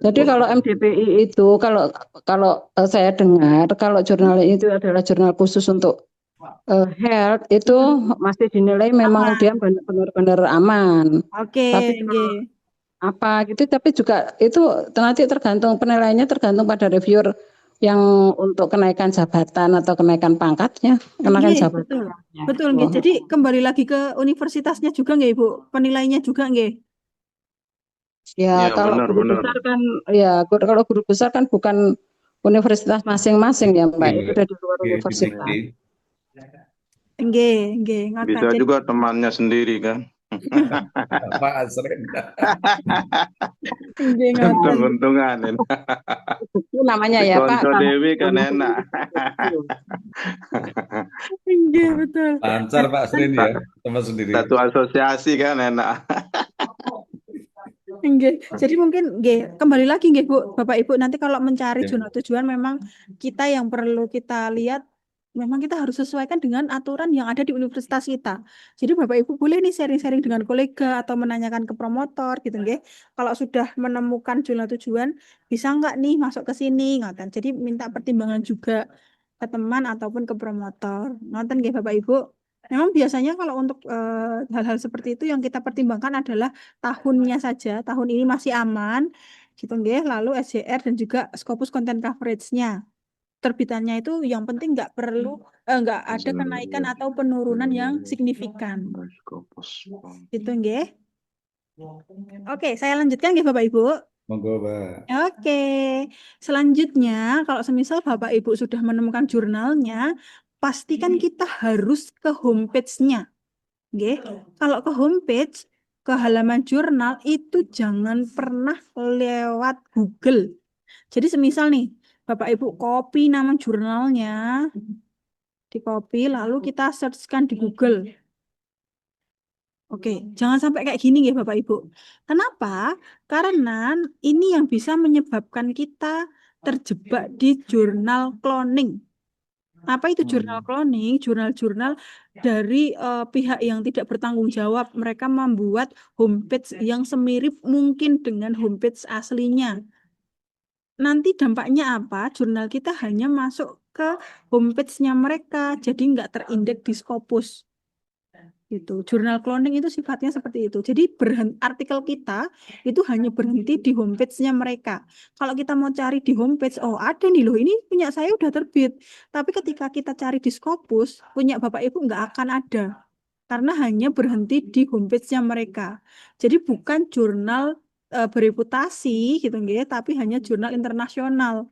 Jadi kalau MDPI itu kalau kalau saya dengar kalau jurnal itu adalah jurnal khusus untuk health itu masih dinilai memang Aman. dia benar-benar aman. Oke, Tapi kalau apa gitu tapi juga itu nanti tergantung penilaiannya tergantung pada reviewer yang untuk kenaikan jabatan atau kenaikan pangkatnya, kenaikan Nggih, betul. jabatan. Betul nggih. Jadi kembali lagi ke universitasnya juga nggih, Ibu? Penilaiannya juga nggih. Ya, Iya, kalau benar, guru benar. besar kan ya kalau guru besar kan bukan universitas masing-masing ya, Mbak. Itu dari luar universitas. Nggih, ngoten. Bisa Jadi juga temannya sendiri kan. Pak Asren. nggih ngoten. Untung-untungan ini. Itu namanya Di ya, Pak. konco Dewi kan enak. Nggih, betul. Lancar Pak Asren ya, teman sendiri. Satu asosiasi kan enak. Nggih. Jadi mungkin nggih, kembali lagi nggih Bu, Bapak Ibu nanti kalau mencari Ya. zona tujuan memang kita yang perlu kita lihat memang kita harus sesuaikan dengan aturan yang ada di universitas kita. Jadi Bapak Ibu boleh nih sharing-sharing dengan kolega atau menanyakan ke promotor gitu nggih. Kalau sudah menemukan zona tujuan, bisa nggak nih masuk ke sini ngoten. Jadi minta pertimbangan juga ke teman ataupun ke promotor. Ngoten nggih Bapak Ibu. Memang biasanya kalau untuk hal-hal seperti itu yang kita pertimbangkan adalah tahunnya saja. Tahun ini masih aman gitu nggih. Lalu SJR dan juga Scopus Content Coverage-nya. Terbitannya itu yang penting nggak perlu nggak ada kenaikan atau penurunan yang signifikan. Gitu nggih. Oke, saya lanjutkan nggih Bapak Ibu. Monggo, Pak. Oke. Selanjutnya kalau semisal Bapak Ibu sudah menemukan jurnalnya, pastikan kita harus ke homepage-nya. Nggih. Kalau ke homepage, ke halaman jurnal itu jangan pernah lewat Google. Jadi semisal nih, Bapak Ibu copy nama jurnalnya, di copy lalu kita searchkan di Google. Oke, jangan sampai kayak gini ya Bapak Ibu. Kenapa? Karena ini yang bisa menyebabkan kita terjebak di jurnal cloning. Apa itu jurnal cloning? Jurnal-jurnal dari pihak yang tidak bertanggung jawab. Mereka membuat homepage yang semirip mungkin dengan homepage aslinya. Nanti dampaknya apa? Jurnal kita hanya masuk ke homepage-nya mereka, jadi nggak terindeks di Scopus. Gitu. Jurnal cloning itu sifatnya seperti itu. Jadi artikel kita itu hanya berhenti di homepage-nya mereka. Kalau kita mau cari di homepage, oh ada nih loh, ini punya saya udah terbit. Tapi ketika kita cari di Scopus, punya Bapak Ibu nggak akan ada. Karena hanya berhenti di homepage-nya mereka. Jadi bukan jurnal bereputasi gitu nggih, tapi hanya jurnal internasional.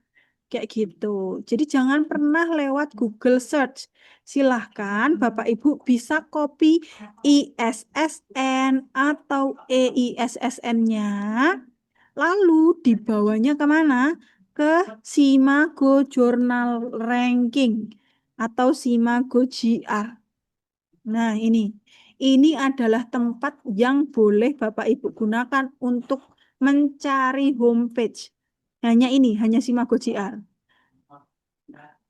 Kayak gitu. Jadi jangan pernah lewat Google Search. Silahkan Bapak Ibu bisa copy ISSN atau EISSN-nya. Lalu dibawanya kemana? Ke Simago Journal Ranking atau Simago GR. Nah ini adalah tempat yang boleh Bapak Ibu gunakan untuk mencari homepage. Hanya Simago GR.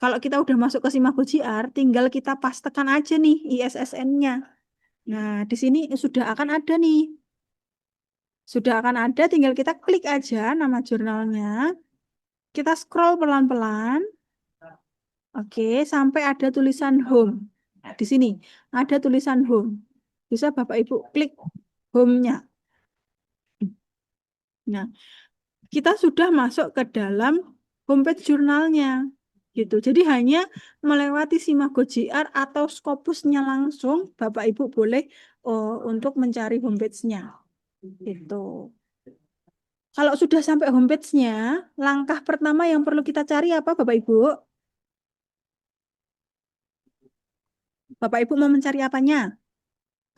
Kalau kita udah masuk ke Simago GR, tinggal kita pastekan aja nih ISSN-nya. Nah, di sini sudah akan ada nih. Sudah akan ada, tinggal kita klik aja nama jurnalnya. Kita scroll pelan-pelan. Oke, sampai ada tulisan home. Nah, di sini ada tulisan home. Bisa Bapak Ibu klik home-nya. Nah, kita sudah masuk ke dalam homepage jurnalnya. Gitu. Jadi hanya melewati Simago GR atau Scopusnya langsung, Bapak Ibu boleh untuk mencari homepage-nya. Gitu. Kalau sudah sampai homepage-nya, langkah pertama yang perlu kita cari apa Bapak Ibu? Bapak Ibu mau mencari apanya?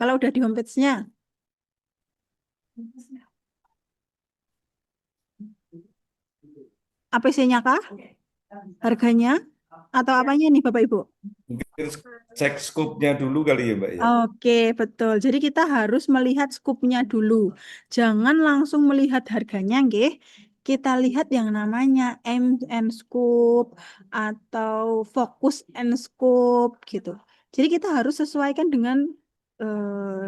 Kalau udah di homepage-nya. APC-nya kah? Harganya? Atau apanya nih Bapak Ibu? Mungkin cek skupnya dulu kali ya, Mbak ya. Oke, betul. Jadi kita harus melihat skupnya dulu. Jangan langsung melihat harganya, nggih. Kita lihat yang namanya aim and scope atau focus and scope gitu. Jadi kita harus sesuaikan dengan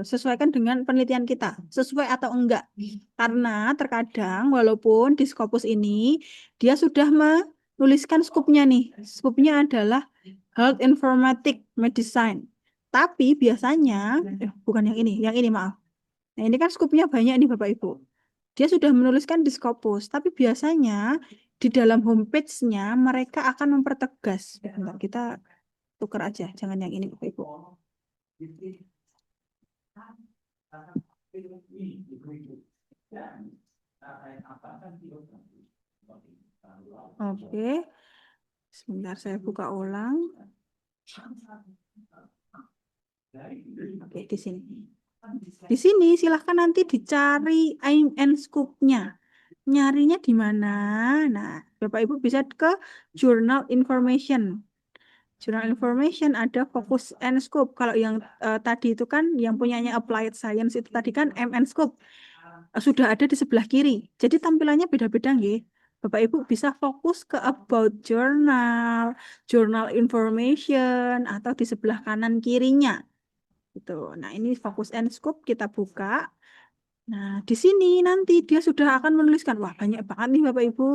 sesuaikan dengan penelitian kita, sesuai atau enggak. Karena terkadang walaupun di Scopus ini dia sudah menuliskan skupnya nih. Skupnya adalah Health Informatics Medicine. Tapi biasanya, bukan yang ini maaf. Nah ini kan skupnya banyak nih Bapak Ibu. Dia sudah menuliskan di Scopus, tapi biasanya di dalam homepage-nya mereka akan mempertegas. Bentar, kita tukar aja, jangan yang ini Bapak Ibu. Oke, sebentar saya buka ulang. Oke, di sini. Di sini silahkan nanti dicari IMN scoop-nya. Nyarinya di mana? Nah, Bapak Ibu bisa ke Journal Information. Journal Information ada Focus and Scope. Kalau yang tadi itu kan yang punyanya Applied Science itu tadi kan MN Scope. Sudah ada di sebelah kiri. Jadi tampilannya beda-beda nggih. Bapak Ibu bisa fokus ke About Journal, Journal Information atau di sebelah kanan kirinya. Gitu. Nah, ini Focus and Scope kita buka. Nah, di sini nanti dia sudah akan menuliskan, wah banyak banget nih Bapak Ibu.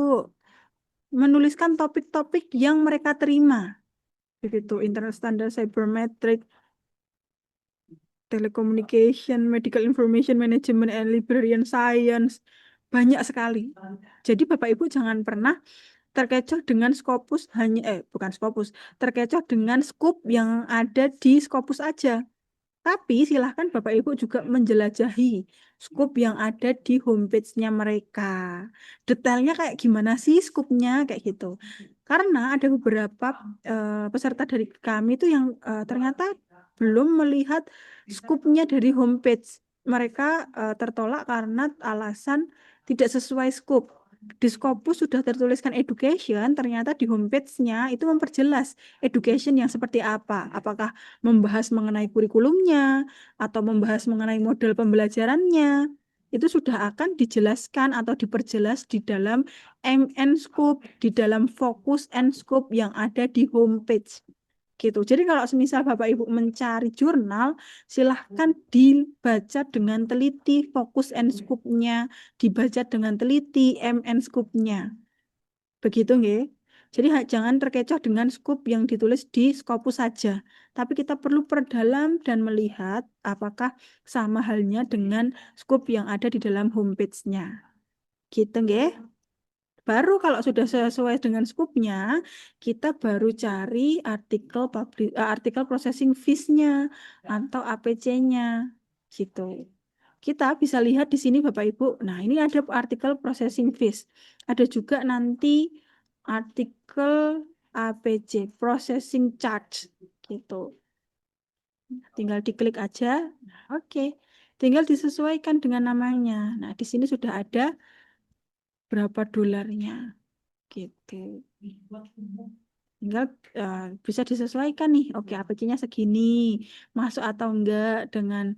Menuliskan topik-topik yang mereka terima. Begitu, Internet Standard Cybermetric, Telecommunication, Medical Information Management, and Librarian Science. Banyak sekali. Jadi Bapak Ibu jangan pernah terkecoh dengan Scopus bukan Scopus, terkecoh dengan scoop yang ada di Scopus aja. Tapi silahkan Bapak Ibu juga menjelajahi scoop yang ada di homepage-nya mereka. Detailnya kayak gimana sih scoop-nya kayak gitu. Karena ada beberapa peserta dari kami itu yang ternyata belum melihat scoop-nya dari homepage. Mereka tertolak karena alasan tidak sesuai scoop. Di Scopus sudah tertuliskan education, ternyata di homepage-nya itu memperjelas education yang seperti apa. Apakah membahas mengenai kurikulumnya atau membahas mengenai model pembelajarannya, itu sudah akan dijelaskan atau diperjelas di dalam MN Scope, di dalam Focus and Scope yang ada di homepage. Gitu. Jadi kalau semisal Bapak Ibu mencari jurnal, silahkan dibaca dengan teliti Focus and Scope-nya, dibaca dengan teliti MN Scope-nya. Begitu nggih. Jadi jangan terkecoh dengan scoop yang ditulis di Scopus saja. Tapi kita perlu perdalam dan melihat apakah sama halnya dengan scoop yang ada di dalam homepage-nya. Gitu nggih. Baru kalau sudah sesuai dengan scoop-nya, kita baru cari artikel processing fees-nya atau APC-nya. Gitu. Kita bisa lihat di sini Bapak Ibu. Nah, ini ada artikel processing fees. Ada juga nanti artikel APC, processing charge gitu. Tinggal diklik aja. Oke. Tinggal disesuaikan dengan namanya. Nah, di sini sudah ada berapa dolarnya. Gitu. Tinggal bisa disesuaikan nih. Oke, APC-nya segini. Masuk atau enggak dengan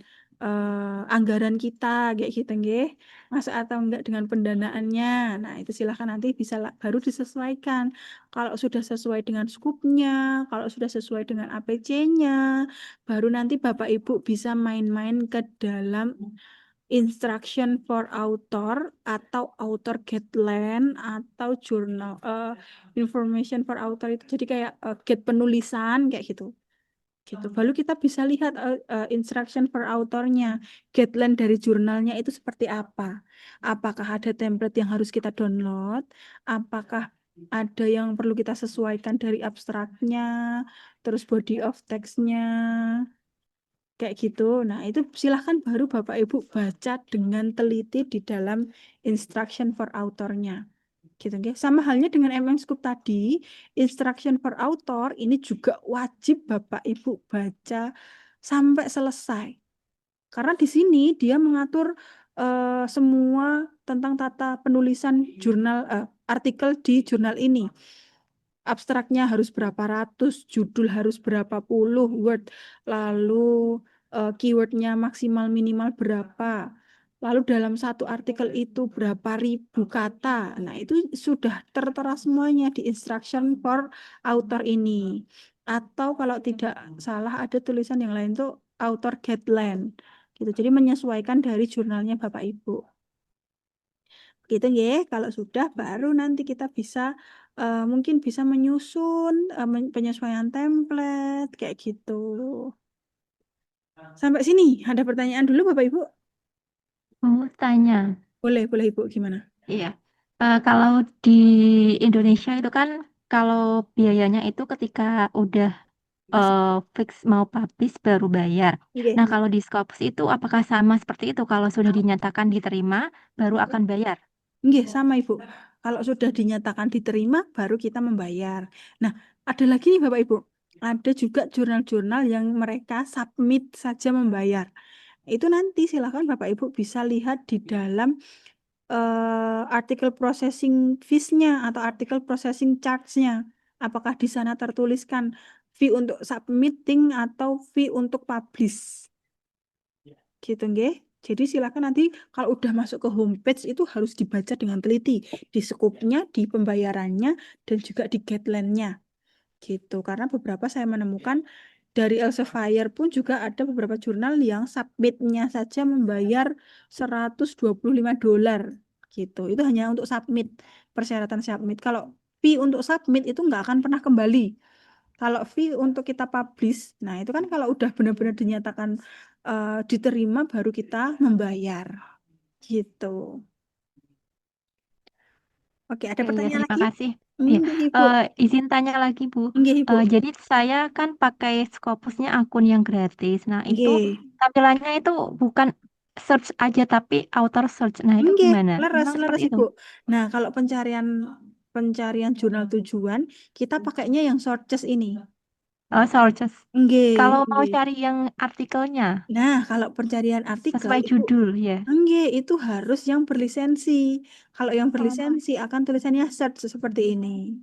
anggaran kita kayak gitu nggih. Masuk atau enggak dengan pendanaannya. Nah, itu silahkan nanti bisa baru disesuaikan. Kalau sudah sesuai dengan skupnya, kalau sudah sesuai dengan APC-nya, baru nanti Bapak Ibu bisa main-main ke dalam instruction for author atau author guideline atau jurnal information for author itu jadi kayak guide penulisan kayak gitu. Gitu. Baru kita bisa lihat instruction for authornya, guideline dari jurnalnya itu seperti apa. Apakah ada template yang harus kita download? Apakah ada yang perlu kita sesuaikan dari abstraknya, terus body of text-nya, kayak gitu. Nah, itu silahkan baru Bapak Ibu baca dengan teliti di dalam instruction for author-nya. Gitu, okay? Sama halnya dengan MN Scoop tadi, instruction for author ini juga wajib Bapak Ibu baca sampai selesai. Karena di sini dia mengatur semua tentang tata penulisan jurnal artikel di jurnal ini. Abstraknya harus berapa ratus, judul harus berapa puluh word, lalu keywordnya maksimal minimal berapa, lalu dalam satu artikel itu berapa ribu kata. Nah, itu sudah tertera semuanya di instruction for author ini. Atau kalau tidak salah ada tulisan yang lain tuh author guideline. Gitu. Jadi menyesuaikan dari jurnalnya Bapak Ibu. Gitu nggih. Kalau sudah baru nanti kita bisa mungkin bisa menyusun penyesuaian template kayak gitu. Sampai sini ada pertanyaan dulu Bapak Ibu? Mau tanya, Boleh Ibu gimana? iya. Kalau di Indonesia itu kan kalau biayanya itu ketika udah fix mau publish baru bayar. Nggih. Nah, kalau di Scopus itu apakah sama seperti itu? Kalau sudah dinyatakan diterima, baru akan bayar. Nggih, sama Ibu. Kalau sudah dinyatakan diterima, baru kita membayar. Nah, ada lagi nih Bapak Ibu. Ada juga jurnal-jurnal yang mereka submit saja membayar. Itu nanti silakan Bapak Ibu bisa lihat di dalam artikel processing fees-nya atau artikel processing charge-nya. Apakah di sana tertuliskan fee untuk submitting atau fee untuk publish. Gitu nggih. Jadi silakan nanti kalau udah masuk ke homepage itu harus dibaca dengan teliti di scope-nya, di pembayarannya, dan juga di guideline-nya. Gitu. Karena beberapa saya menemukan dari Elsevier pun juga ada beberapa jurnal yang submit-nya saja membayar $125 gitu. Itu hanya untuk submit, persyaratan submit. Kalau fee untuk submit itu nggak akan pernah kembali. Kalau fee untuk kita publish, nah itu kan kalau udah benar-benar dinyatakan diterima baru kita membayar. Gitu. Oke, ada Iya, pertanyaan terima lagi? kasih. Iya. Nggih, Ibu. Izin tanya lagi, Bu. Nggih, Ibu. Jadi saya kan pakai Scopusnya akun yang gratis. Nah, itu Nggih. tampilannya itu bukan search aja tapi auto search. Nah, itu Nggih, gimana? leres Memang seperti itu. Ibu. Nah, kalau pencarian jurnal tujuan, kita pakainya yang searches ini. Oh, searches. Nggih, Kalau mau nggih. cari yang artikelnya Nah, kalau pencarian artikel sesuai Ibu, judul ya. nggih, itu harus yang berlisensi. Kalau yang Oh, berlisensi akan tulisannya search seperti ini.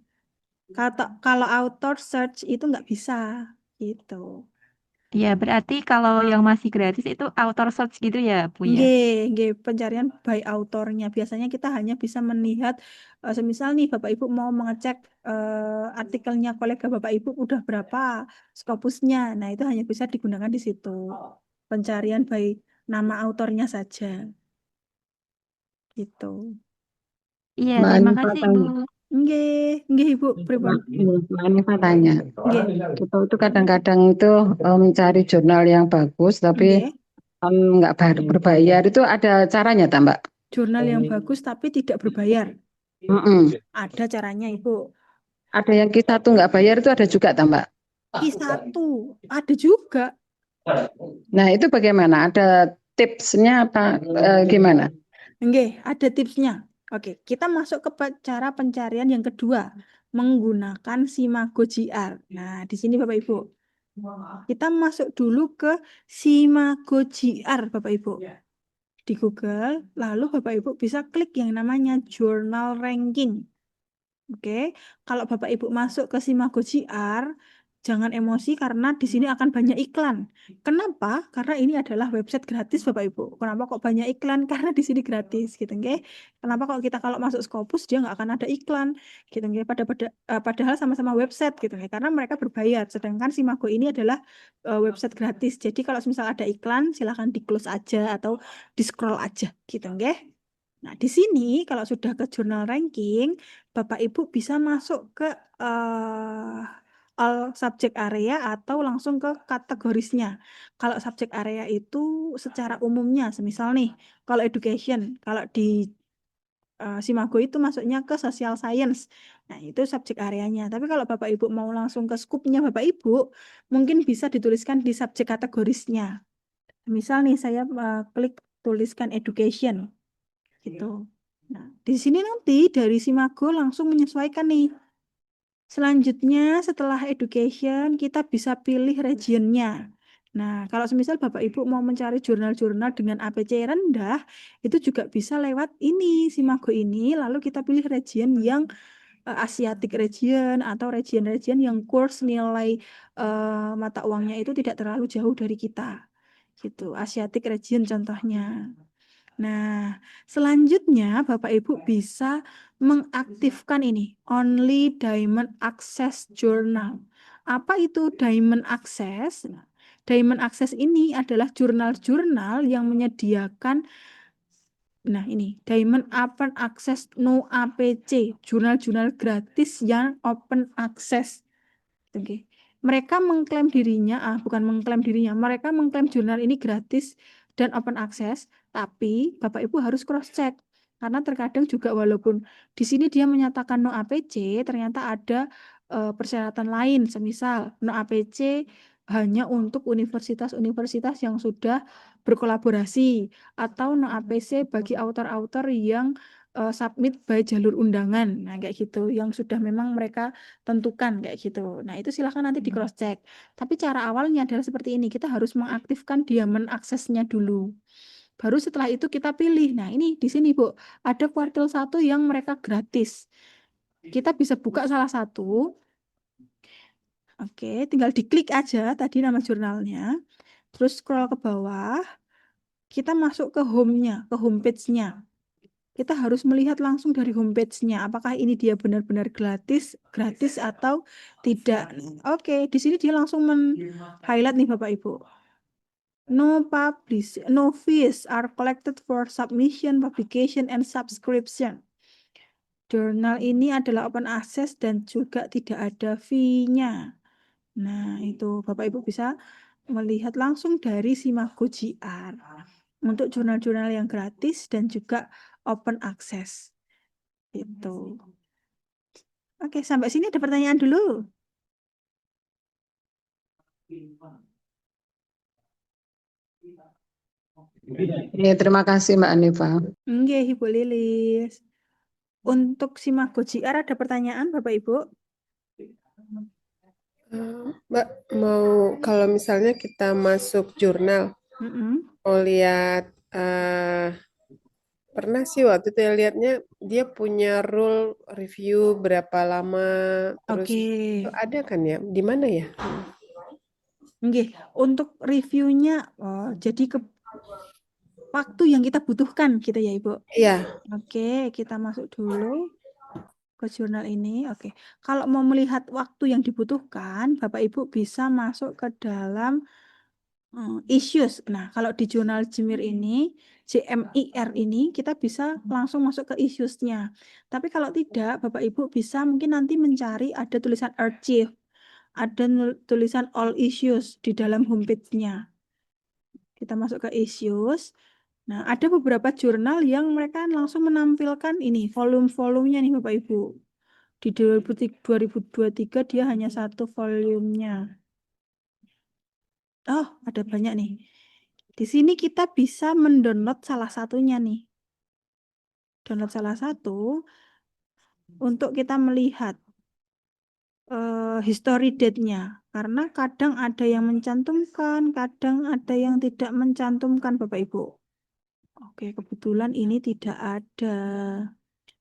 Kalau auto search itu nggak bisa, gitu. ya berarti kalau yang masih gratis itu auto search gitu ya, Bu ya. Nggih, pencarian by autornya. Biasanya kita hanya bisa melihat, semisal nih Bapak Ibu mau mengecek artikelnya kolega Bapak Ibu udah berapa Scopusnya. Nah, itu hanya bisa digunakan di situ. Pencarian by nama autornya saja. Gitu. Iya, Mbak terima Anifah kasih, Bu. tanya. Nggih Ibu, pripun? Mbak Anifah tanya. Nggih, Kita itu kadang-kadang itu mencari jurnal yang bagus, tapi nggih. nggak berbayar. Itu ada caranya, tak, Mbak? Jurnal yang bagus tapi tidak berbayar. Mm-mm. Ada caranya Ibu. Ada yang Q1 nggak bayar itu ada juga, tak, Mbak? Q1 ada juga. Nah, itu bagaimana? Ada tipsnya apa gimana? Nggih, ada tipsnya. Oke, kita masuk ke cara pencarian yang kedua, menggunakan Simago GR. Nah, di sini Bapak Ibu. Kita masuk dulu ke Simago GR, Bapak Ibu. Di Google, lalu Bapak Ibu bisa klik yang namanya Journal Ranking. Oke, kalau Bapak Ibu masuk ke Simago GR, jangan emosi karena di sini akan banyak iklan. Kenapa? Karena ini adalah website gratis Bapak Ibu. Kenapa kok banyak iklan? Karena di sini gratis gitu, nggih. Kenapa kalau masuk Scopus dia nggak akan ada iklan gitu, nggih. Padahal sama-sama website gitu, nggih. Karena mereka berbayar. Sedangkan Simago ini adalah website gratis. Jadi kalau misal ada iklan, silahkan di close aja atau di scroll aja gitu, nggih. Nah, di sini kalau sudah ke jurnal ranking, Bapak Ibu bisa masuk ke all subject area atau langsung ke kategorisnya. Kalau subject area itu secara umumnya, semisal nih, kalau education, kalau di Simago itu masuknya ke social science. Nah, itu subjek areanya. Tapi kalau Bapak Ibu mau langsung ke skupnya Bapak Ibu, mungkin bisa dituliskan di subjek kategorisnya. Misal nih saya klik tuliskan education gitu. Nah, di sini nanti dari Simago langsung menyesuaikan nih. Selanjutnya setelah education kita bisa pilih regionnya. Nah, kalau semisal Bapak Ibu mau mencari jurnal-jurnal dengan APC rendah, itu juga bisa lewat ini, Simago ini, lalu kita pilih region yang Asiatic region atau region-region yang kurs nilai mata uangnya itu tidak terlalu jauh dari kita. Gitu, Asiatic region contohnya. Nah, selanjutnya Bapak Ibu bisa mengaktifkan ini, Only Diamond Access Journal. Apa itu Diamond Access? Nah, Diamond Access ini adalah jurnal-jurnal yang menyediakan, nah ini, Diamond Open Access No APC, jurnal-jurnal gratis yang open access. Oke. Mereka mengklaim dirinya, bukan mengklaim dirinya, mereka mengklaim jurnal ini gratis dan open access, tapi Bapak Ibu harus cross check. Karena terkadang juga walaupun di sini dia menyatakan no APC, ternyata ada persyaratan lain, semisal no APC hanya untuk universitas-universitas yang sudah berkolaborasi, atau no APC bagi author-author yang submit by jalur undangan, nah kayak gitu, yang sudah memang mereka tentukan kayak gitu. Nah, itu silahkan nanti di cross check. Tapi cara awalnya adalah seperti ini. Kita harus mengaktifkan diamond aksesnya dulu. Baru setelah itu kita pilih. Nah, ini di sini, Bu. Ada kuartil 1 yang mereka gratis. Kita bisa buka salah satu. Oke, tinggal diklik aja tadi nama jurnalnya. Terus scroll ke bawah. Kita masuk ke home-nya, ke homepage-nya. Kita harus melihat langsung dari homepage-nya, apakah ini dia benar-benar gratis atau tidak. Oke, di sini dia langsung men-highlight nih Bapak Ibu. No fees are collected for submission, publication, and subscription. Jurnal ini adalah open access dan juga tidak ada fee-nya. Nah, itu Bapak Ibu bisa melihat langsung dari Simago GR untuk jurnal-jurnal yang gratis dan juga open access. Itu. Oke, sampai sini ada pertanyaan dulu. Ya, terima kasih Mbak Anifa. Nggih, Ibu Lilis. Untuk Simago GR ada pertanyaan Bapak Ibu? Mbak, kalau misalnya kita masuk jurnal, mau lihat, pernah sih waktu itu ya lihatnya dia punya rule review berapa lama, terus Oke. itu ada kan ya? Di mana ya? Nggih, untuk reviewnya, jadi waktu yang kita butuhkan gitu ya Ibu? Iya. Oke, kita masuk dulu ke jurnal ini. Oke, kalau mau melihat waktu yang dibutuhkan, Bapak Ibu bisa masuk ke dalam issues. Nah, kalau di jurnal JMIR ini, JMIR ini, kita bisa langsung masuk ke issues-nya. Tapi kalau tidak, Bapak Ibu bisa mungkin nanti mencari ada tulisan archive, ada tulisan all issues di dalam homepage-nya. Kita masuk ke issues. Nah, ada beberapa jurnal yang mereka langsung menampilkan ini, volume-volumenya nih Bapak Ibu. Di 2023 dia hanya satu volumenya. Oh, ada banyak nih. Di sini kita bisa mendownload salah satunya nih. Download salah satu untuk kita melihat history date-nya. Karena kadang ada yang mencantumkan, kadang ada yang tidak mencantumkan Bapak Ibu. Oke, kebetulan ini tidak ada.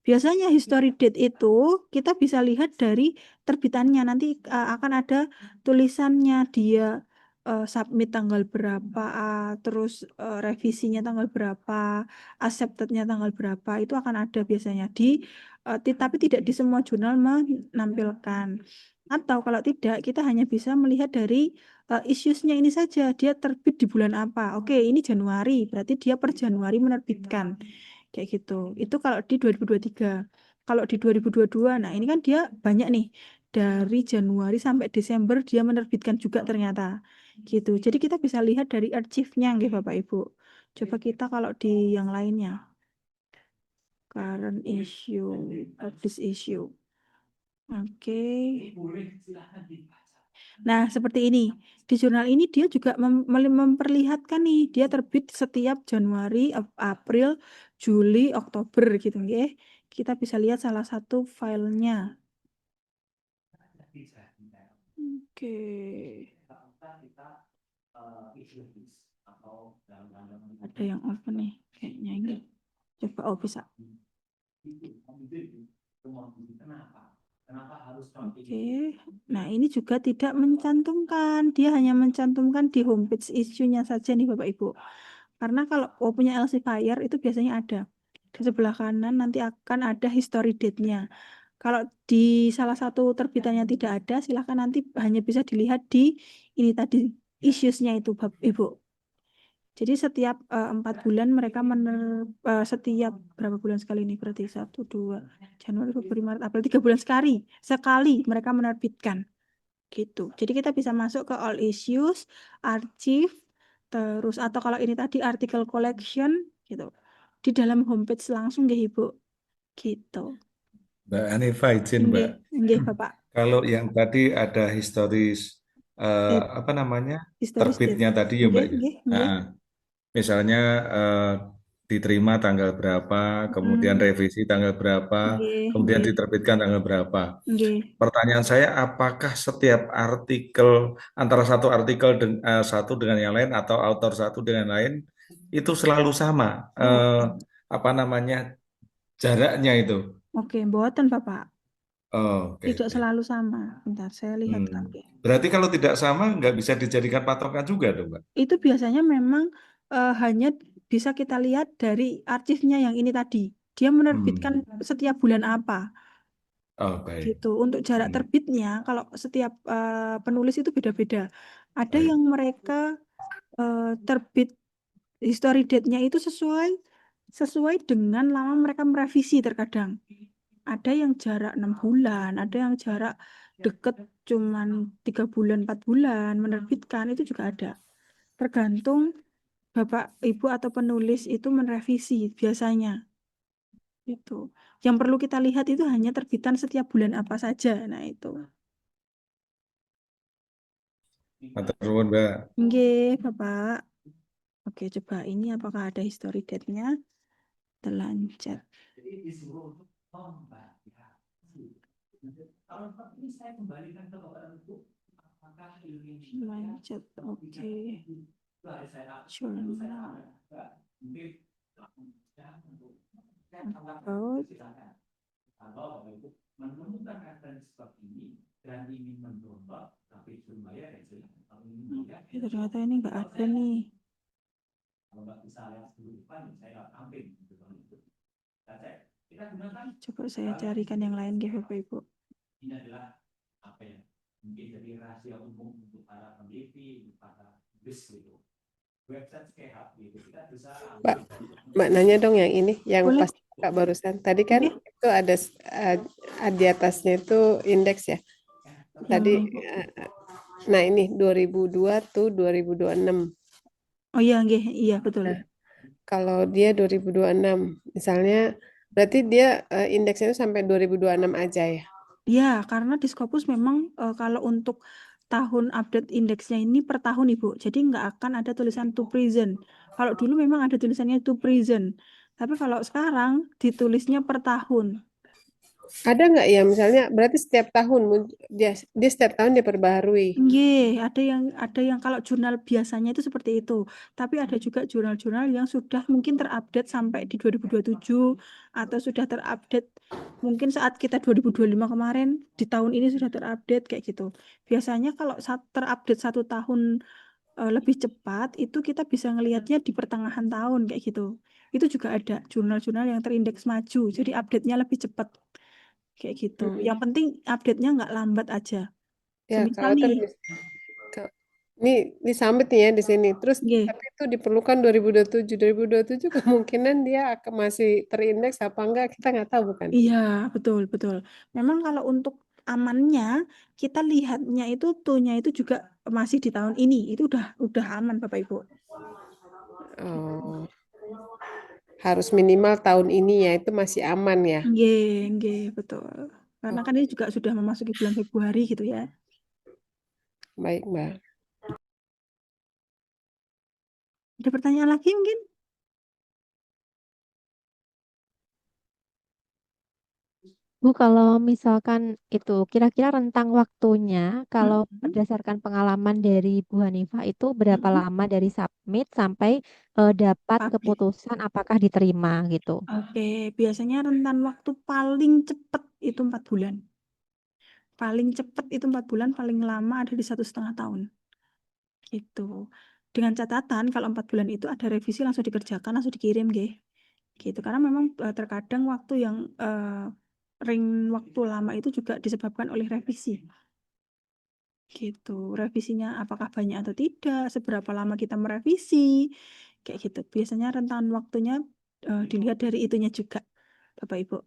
Biasanya history date itu kita bisa lihat dari terbitannya. Nanti akan ada tulisannya dia submit tanggal berapa, terus revisinya tanggal berapa, accepted-nya tanggal berapa. Itu akan ada biasanya tapi tidak di semua jurnal menampilkan. Atau kalau tidak, kita hanya bisa melihat dari issues-nya ini saja. Dia terbit di bulan apa? Oke, ini Januari, berarti dia per Januari menerbitkan. Kayak gitu. Itu kalau di 2023. Kalau di 2022, nah ini kan dia banyak nih. Dari Januari sampai Desember dia menerbitkan juga ternyata. Gitu. Jadi kita bisa lihat dari archive-nya nggih Bapak Ibu. Coba kita kalau di yang lainnya. Current issue, this issue. Oke. Nah, seperti ini. Di jurnal ini dia juga memperlihatkan nih, dia terbit setiap Januari, April, Juli, Oktober gitu nggih. Kita bisa lihat salah satu filenya. Oke. Ada yang open nih kayaknya ini. Coba bisa. Oke, nah ini juga tidak mencantumkan, dia hanya mencantumkan di homepage issue-nya saja nih Bapak Ibu. Karena kalau punya Elsevier itu biasanya ada. Di sebelah kanan nanti akan ada history date-nya. Kalau di salah satu terbitannya tidak ada, silahkan nanti hanya bisa dilihat di ini tadi, issues-nya itu Ibu. Jadi setiap 4 bulan mereka setiap berapa bulan sekali nih berarti 1, 2, Januari, Februari, Maret, April 3 bulan sekali mereka menerbitkan gitu. Jadi kita bisa masuk ke all issues, archive, terus atau kalau ini tadi article collection gitu di dalam homepage langsung nggih Ibu gitu. Mbak Hanifa izin Mbak, Nggih Bapak. kalau yang tadi ada historis Date, apa namanya historis date. terbitnya tadi ya Mbak ya. Nggih. Nah, misalnya diterima tanggal berapa, kemudian revisi tanggal berapa, kemudian Nggih. diterbitkan tanggal berapa. Nggih. Pertanyaan saya, apakah setiap artikel antara satu artikel satu dengan yang lain atau autor satu dengan lain itu selalu sama apa namanya jaraknya itu? Oke, mboten Bapak. Oh, oke, Tidak oke. selalu sama. Bentar, saya lihat lagi. Berarti kalau tidak sama nggak bisa dijadikan patokan juga dong, Mbak? Itu biasanya memang hanya bisa kita lihat dari arsipnya yang ini tadi. Dia menerbitkan setiap bulan apa. Oh, baik. Gitu. Untuk jarak terbitnya, kalau setiap penulis itu beda-beda. Ada Baik. yang mereka terbit history date-nya itu sesuai dengan lama mereka merevisi terkadang. Ada yang jarak 6 bulan, ada yang jarak deket cuman 3 bulan, 4 bulan menerbitkan, itu juga ada. Tergantung Bapak, Ibu atau penulis itu merevisi biasanya. Itu. Yang perlu kita lihat itu hanya terbitan setiap bulan apa saja. Nah, itu. Matur nuwun, Mbak. Nggih, Bapak. Oke, coba ini apakah ada history date-nya? Telanjut. Lanjut, oke. Jurnal. Ternyata ini nggak ada nih. Coba saya carikan yang lain ya Bapak Ibu. Ini adalah apa ya? Mungkin jadi rahasia umum untuk para peneliti, para gitu. Website Kehap gitu. Kita bisa Mbak nanya dong yang ini, yang Boleh. pas Kak barusan. Tadi kan itu ada di atasnya itu indeks ya. Tadi, nah ini 2002 tuh 2026. Oh iya, iya betul. Nah, kalau dia 2026, misalnya, berarti dia indeksnya itu sampai 2026 aja ya? Ya, karena di Scopus memang kalau untuk tahun update indeksnya ini per tahun Ibu, jadi nggak akan ada tulisan to present. Kalau dulu memang ada tulisannya to present, tapi kalau sekarang ditulisnya per tahun. Ada nggak ya misalnya berarti setiap tahun dia setiap tahun diperbaharui. Nggih, ada yang kalau jurnal biasanya itu seperti itu. Tapi ada juga jurnal-jurnal yang sudah mungkin terupdate sampai di 2027 atau sudah terupdate mungkin saat kita 2025 kemarin di tahun ini sudah terupdate kayak gitu. Biasanya kalau terupdate 1 tahun lebih cepat itu kita bisa ngelihatnya di pertengahan tahun kayak gitu. Itu juga ada jurnal-jurnal yang terindeks maju, jadi update-nya lebih cepat kayak gitu. Yang penting update-nya nggak lambat aja. Ya, Semisal kalau nih, ini summit nih ya di sini. Terus tapi itu diperlukan 2027. 2027 kemungkinan dia akan masih terindeks apa enggak kita nggak tahu bukan? Iya, betul, betul. Memang kalau untuk amannya kita lihatnya itu tuh-nya itu juga masih di tahun ini. Itu udah aman Bapak Ibu. Oh. Harus minimal tahun ini ya, itu masih aman ya. Nggih, betul. Karena kan ini juga sudah memasuki bulan Februari gitu ya. Baik, Mbak. Ada pertanyaan lagi mungkin? Bu, kalau misalkan itu kira-kira rentang waktunya kalau berdasarkan pengalaman dari Bu Hanifah itu berapa lama dari submit sampai dapat keputusan apakah diterima gitu? Oke, biasanya rentan waktu paling cepat itu 4 bulan. Paling cepat itu 4 bulan, paling lama ada di 1,5 tahun. Gitu. Dengan catatan kalau 4 bulan itu ada revisi langsung dikerjakan, langsung dikirim gitu. Karena memang terkadang waktu yang ring waktu lama itu juga disebabkan oleh revisi. Gitu. Revisinya apakah banyak atau tidak, seberapa lama kita merevisi, kayak gitu. Biasanya rentan waktunya dilihat dari itunya juga, Bapak Ibu.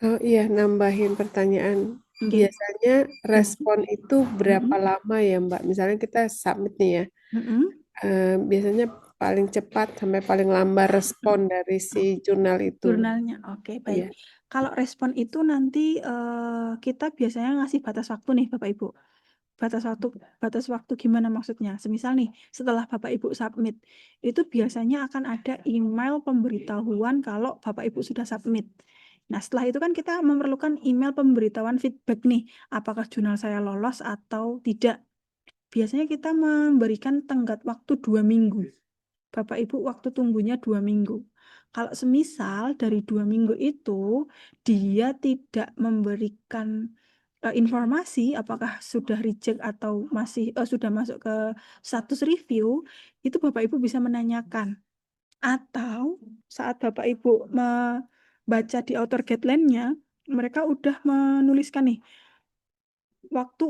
Oh iya, nambahin pertanyaan. Nggih. Biasanya respon itu berapa Mm-mm. lama ya, Mbak? Misalnya kita submit nih ya. Mm-mm. Biasanya paling cepat sampai paling lambat respon dari si jurnal itu. Jurnalnya, oke, baik. Iya. Kalau respon itu nanti kita biasanya ngasih batas waktu nih, Bapak Ibu. Batas waktu gimana maksudnya? Semisal nih, setelah Bapak Ibu submit, itu biasanya akan ada email pemberitahuan kalau Bapak Ibu sudah submit. Nah, setelah itu kan kita memerlukan email pemberitahuan feedback nih, apakah jurnal saya lolos atau tidak. Biasanya kita memberikan tenggat waktu 2 minggu. Bapak Ibu waktu tunggunya 2 minggu. Kalau semisal dari 2 minggu itu dia tidak memberikan informasi apakah sudah reject atau masih sudah masuk ke status review, itu Bapak Ibu bisa menanyakan. Atau saat Bapak Ibu membaca di author guideline-nya, mereka udah menuliskan nih waktu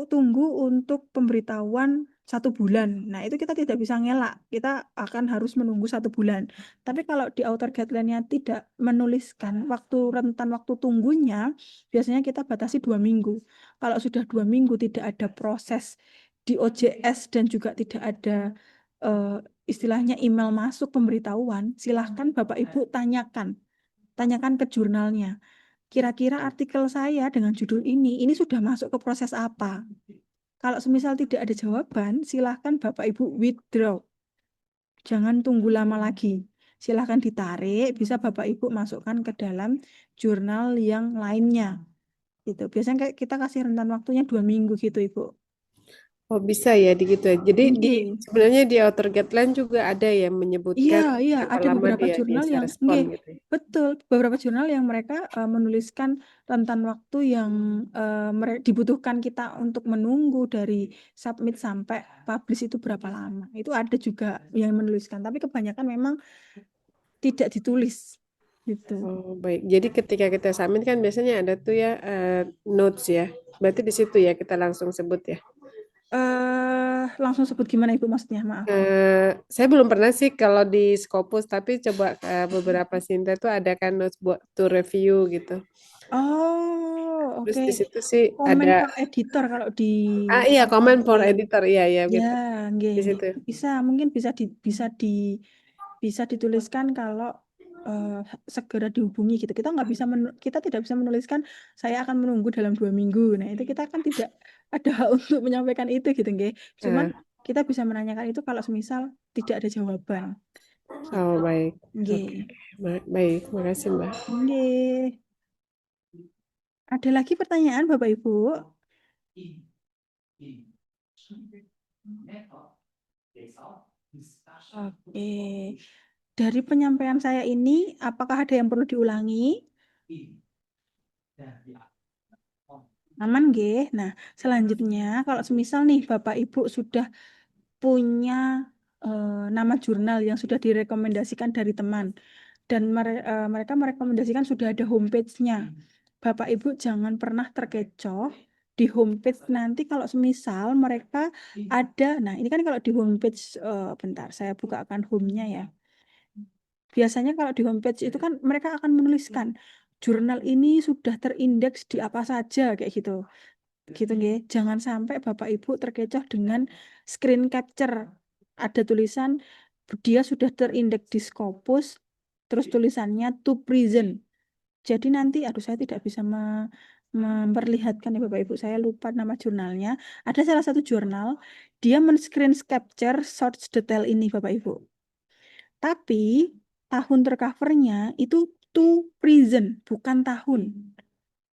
tunggu untuk pemberitahuan 1 bulan. Nah, itu kita tidak bisa ngelak. Kita akan harus menunggu 1 bulan. Tapi kalau di author guideline-nya tidak menuliskan rentan waktu tunggunya, biasanya kita batasi 2 minggu. Kalau sudah 2 minggu tidak ada proses di OJS dan juga tidak ada istilahnya email masuk pemberitahuan, silahkan Bapak Ibu tanyakan ke jurnalnya. Kira-kira artikel saya dengan judul ini sudah masuk ke proses apa? Kalau semisal tidak ada jawaban, silahkan Bapak Ibu withdraw. Jangan tunggu lama lagi. Silahkan ditarik, bisa Bapak Ibu masukkan ke dalam jurnal yang lainnya. Gitu. Biasanya kita kasih rentan waktunya 2 minggu gitu, Ibu. Oh bisa ya gitu ya. Jadi Nggih. sebenarnya di author guideline juga ada yang menyebutkan Iya, berapa ada lama beberapa dia jurnal biasa yang respon nggih, gitu ya. betul, beberapa jurnal yang mereka menuliskan rentan waktu yang dibutuhkan kita untuk menunggu dari submit sampai publish itu berapa lama. Itu ada juga yang menuliskan, tapi kebanyakan memang tidak ditulis gitu. Oh baik. Jadi ketika kita submit kan biasanya ada tuh ya notes ya. Berarti di situ ya kita langsung sebut ya. Langsung sebut gimana Ibu maksudnya? Maaf. Saya belum pernah sih kalau di Scopus, tapi coba beberapa Sinta tuh ada kan notes buat to review gitu. Oh, Terus oke. di situ sih Komen ada for editor kalau di iya comment for Nggih. editor iya Ya, gitu. nggih, Di nggih. situ. Mungkin bisa dituliskan kalau segera dihubungi gitu. Kita tidak bisa menuliskan saya akan menunggu dalam 2 minggu. Nah, itu kita kan tidak ada hak untuk menyampaikan itu gitu, nggih. Cuman kita bisa menanyakan itu kalau semisal tidak ada jawaban. Oh baik. Nggih. Baik, makasih Mbak. Nggih. Ada lagi pertanyaan Bapak Ibu? Oke. Dari penyampaian saya ini, apakah ada yang perlu diulangi? Aman, nggih. Nah, selanjutnya kalau semisal nih Bapak Ibu sudah punya nama jurnal yang sudah direkomendasikan dari teman dan mereka merekomendasikan sudah ada homepage-nya. Bapak Ibu jangan pernah terkecoh di homepage nanti kalau semisal mereka ada. Nah, ini kan kalau di homepage bentar saya bukakan home-nya ya. Biasanya kalau di homepage itu kan mereka akan menuliskan jurnal ini sudah terindeks di apa saja kayak gitu. Gitu nggih. Jangan sampai Bapak Ibu terkecoh dengan screen capture. Ada tulisan dia sudah terindeks di Scopus, terus tulisannya to present. Jadi nanti saya tidak bisa memperlihatkan ya Bapak Ibu, saya lupa nama jurnalnya. Ada salah satu jurnal dia men-screen capture source detail ini Bapak Ibu. Tapi tahun tercovernya itu to present, bukan tahun.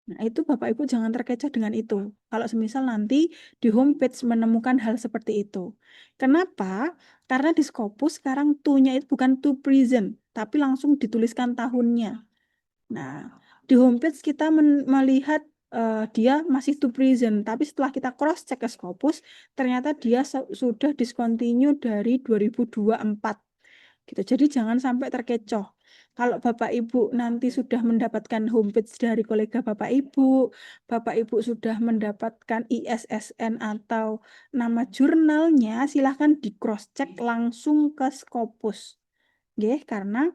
Nah, itu Bapak Ibu jangan terkecoh dengan itu. Kalau semisal nanti di homepage menemukan hal seperti itu. Kenapa? Karena di Scopus sekarang to-nya itu bukan to present, tapi langsung dituliskan tahunnya. Nah, di homepage kita melihat dia masih to present, tapi setelah kita cross check ke Scopus, ternyata dia sudah discontinue dari 2024. Gitu. Jadi jangan sampai terkecoh. Kalau Bapak Ibu nanti sudah mendapatkan homepage dari kolega Bapak Ibu sudah mendapatkan ISSN atau nama jurnalnya, silahkan di cross check langsung ke Scopus. Nggih, karena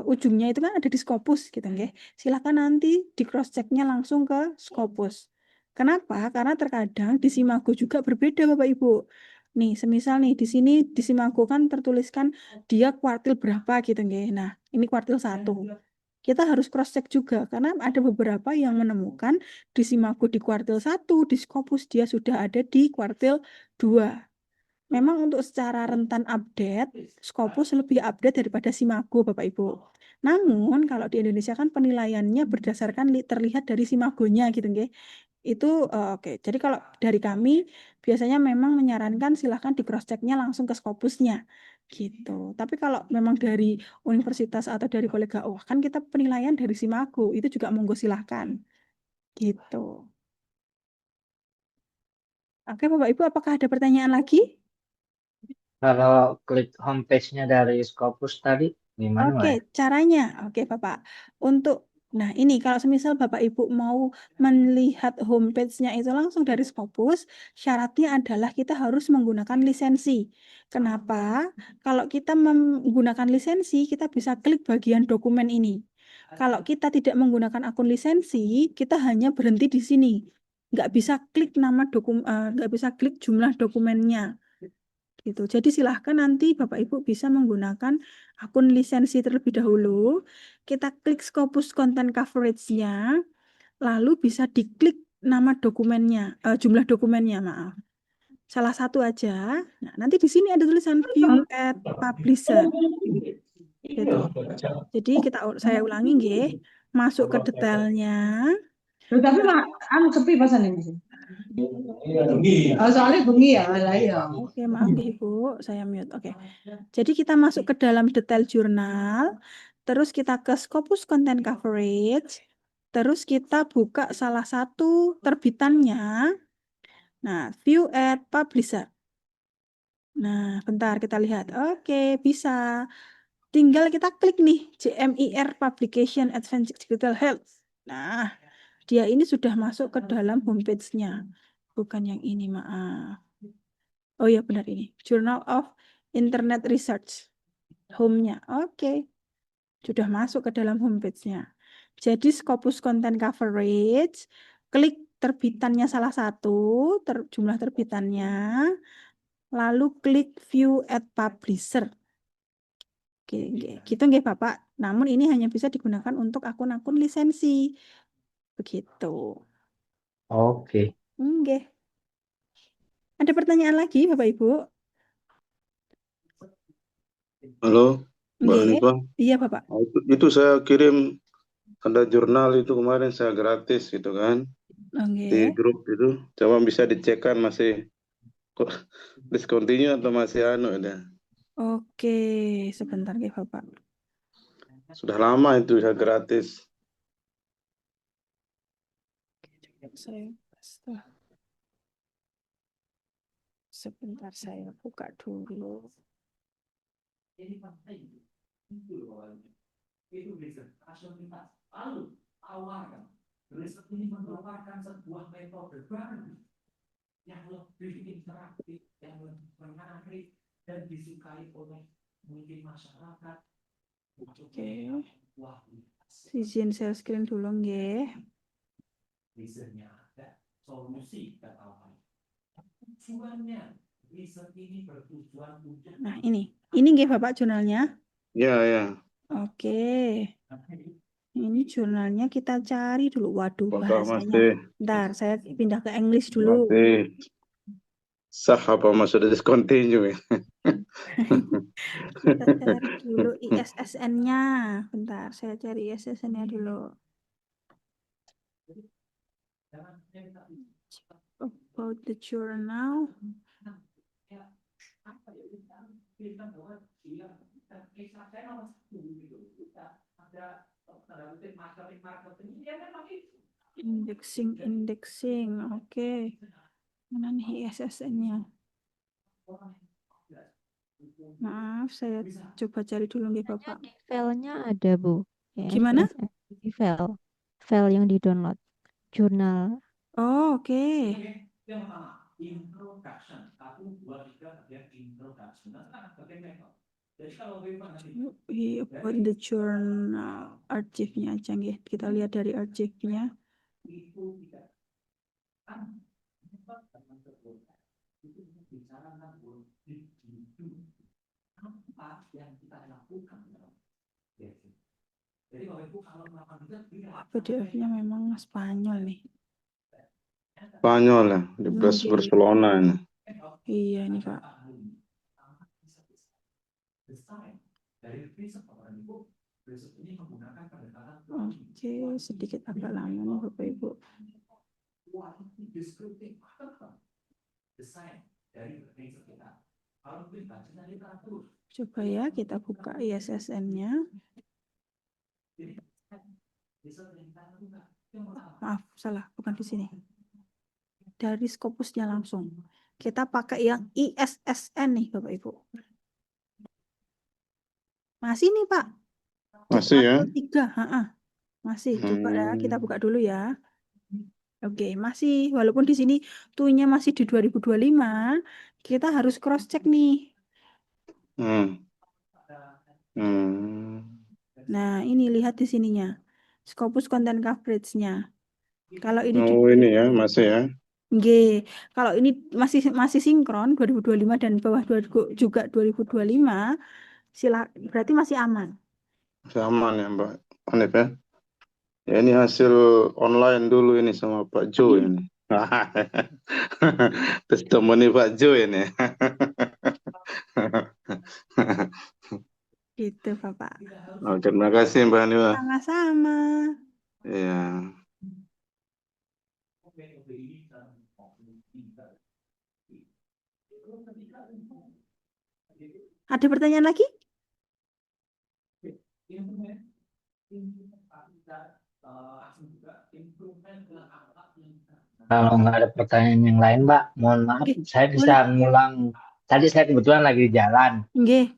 ujungnya itu kan ada di Scopus gitu nggih. Silahkan nanti di cross checknya langsung ke Scopus. Kenapa? Karena terkadang di Simago juga berbeda Bapak Ibu. Nih, semisal nih di sini di Simago kan tertuliskan dia kuartil berapa gitu nggih. Nah, ini kuartil 1. Kita harus cross check juga karena ada beberapa yang menemukan di Simago di kuartil 1, di Scopus dia sudah ada di kuartil 2. Memang untuk secara rentan update, Scopus lebih update daripada Simago, Bapak Ibu. Namun, kalau di Indonesia kan penilaiannya berdasarkan terlihat dari Simagonya gitu, nggih. Itu oke. Jadi kalau dari kami biasanya memang menyarankan silahkan di cross check-nya langsung ke Scopusnya gitu. Tapi kalau memang dari universitas atau dari kolega, oh kan kita penilaian dari Simago, itu juga monggo silahkan gitu. Oke, Bapak Ibu, apakah ada pertanyaan lagi? Kalau klik homepage-nya dari Scopus tadi, gimana Mbak? Oke, caranya. Oke, Bapak. Nah ini kalau semisal Bapak Ibu mau melihat homepage-nya itu langsung dari Scopus, syaratnya adalah kita harus menggunakan lisensi. Kenapa? Kalau kita menggunakan lisensi, kita bisa klik bagian dokumen ini. Kalau kita tidak menggunakan akun lisensi, kita hanya berhenti di sini. Nggak bisa klik nggak bisa klik jumlah dokumennya. Gitu. Jadi silahkan nanti Bapak Ibu bisa menggunakan akun lisensi terlebih dahulu. Kita klik Scopus Content Coverage-nya, lalu bisa diklik nama dokumennya, jumlah dokumennya, maaf. Salah satu aja. Nah, nanti di sini ada tulisan View at Publisher. Gitu. Jadi saya ulangi nggih, masuk ke detailnya. Tapi anu sepi pasan ini. Soalnya bengi ya, lah ya. Oke, maaf nggih Ibu, saya mute. Oke. Jadi kita masuk ke dalam detail jurnal, terus kita ke Scopus Content Coverage, terus kita buka salah satu terbitannya. Nah, View at Publisher. Nah, bentar kita lihat. Oke, bisa. Tinggal kita klik nih, JMIR Publication Advanced Digital Health. Nah, dia ini sudah masuk ke dalam homepage-nya. Bukan yang ini, maaf. Oh ya, benar ini. Journal of Internet Research. Home-nya. Oke. Sudah masuk ke dalam homepage-nya. Jadi Scopus Content Coverage, klik terbitannya salah satu, jumlah terbitannya, lalu klik View at Publisher. Oke, gitu nggih Bapak. Namun ini hanya bisa digunakan untuk akun-akun lisensi. Begitu. Oke. Nggih. Ada pertanyaan lagi Bapak Ibu? Halo, Mbak Nggih. Hanifah. Iya Bapak. Nah, itu saya kirim ada jurnal itu kemarin saya gratis gitu kan di Nggih. grup itu. Coba bisa dicekkan masih kok discontinue atau masih anu ada. Oke, sebentar nggih Bapak. Sudah lama itu saya gratis. Sebentar saya buka dulu. Oke. Izin share screen dulu nggih. Nah, ini nggih Bapak jurnalnya. Ya, ya. Oke. Ini jurnalnya kita cari dulu. Waduh, Apakah bahasanya. Bentar, saya pindah ke English dulu. masih sah apa sudah discontinue? Kita cari dulu ISSN-nya. Bentar, saya cari ISSN-nya dulu. About the journal. Indexing. Oke. Mana nih ISSN-nya? Maaf, saya coba cari dulu nih Bapak. Di filenya ada Bu. Gimana? ESSN. Di file yang di download jurnal. Oh, oke. Open the journal archive-nya aja nggih. Kita lihat dari archive-nya. PDF-nya memang Spanyol nih. Spanyol ya, di Oke. Barcelona ini. Iya ini Pak. Oke, sedikit agak lama nih Bapak Ibu. Coba ya kita buka ISSN-nya. Maaf, salah, bukan di sini. Dari Scopusnya langsung. Kita pakai yang ISSN nih Bapak Ibu. Masih nih Pak. Di Masih ya? tabel 3, masih. Coba ya kita buka dulu ya. Oke, masih. Walaupun di sini tuhnya masih di 2025, kita harus cross check nih. Hmm. Hmm. Nah, ini lihat di sininya. Scopus content coverage-nya. Kalau ini di Oh ini ya, masih ya. Nggih, kalau ini masih sinkron 2025 dan bawah juga 2025, berarti masih aman. Masih aman ya Mbak Hanif ya. Ya ini hasil online dulu ini sama Pak Jo ini. Testimoni Pak Jo ini. Gitu, Bapak. Oh, terima kasih Mbak Hanif. Sama-sama. Iya. Ada pertanyaan lagi? Kalau nggak ada pertanyaan yang lain, Mbak, mohon maaf, Oke, saya bisa ngulang. Tadi saya kebetulan lagi di jalan. Nggih,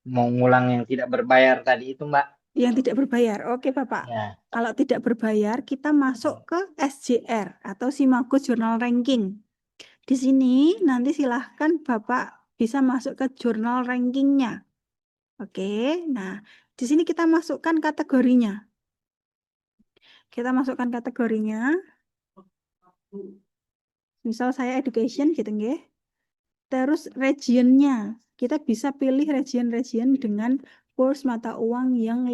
Mau ngulang yang tidak berbayar tadi itu, Mbak. yang tidak berbayar. Oke, Bapak. Ya. Kalau tidak berbayar, kita masuk ke SJR atau Simagus Journal Ranking. Di sini nanti silahkan Bapak bisa masuk ke jurnal rankingnya. Oke, nah di sini kita masukkan kategorinya. Kita masukkan kategorinya. Misal saya education gitu nggih. Terus regionnya. Kita bisa pilih region-region dengan kurs mata uang yang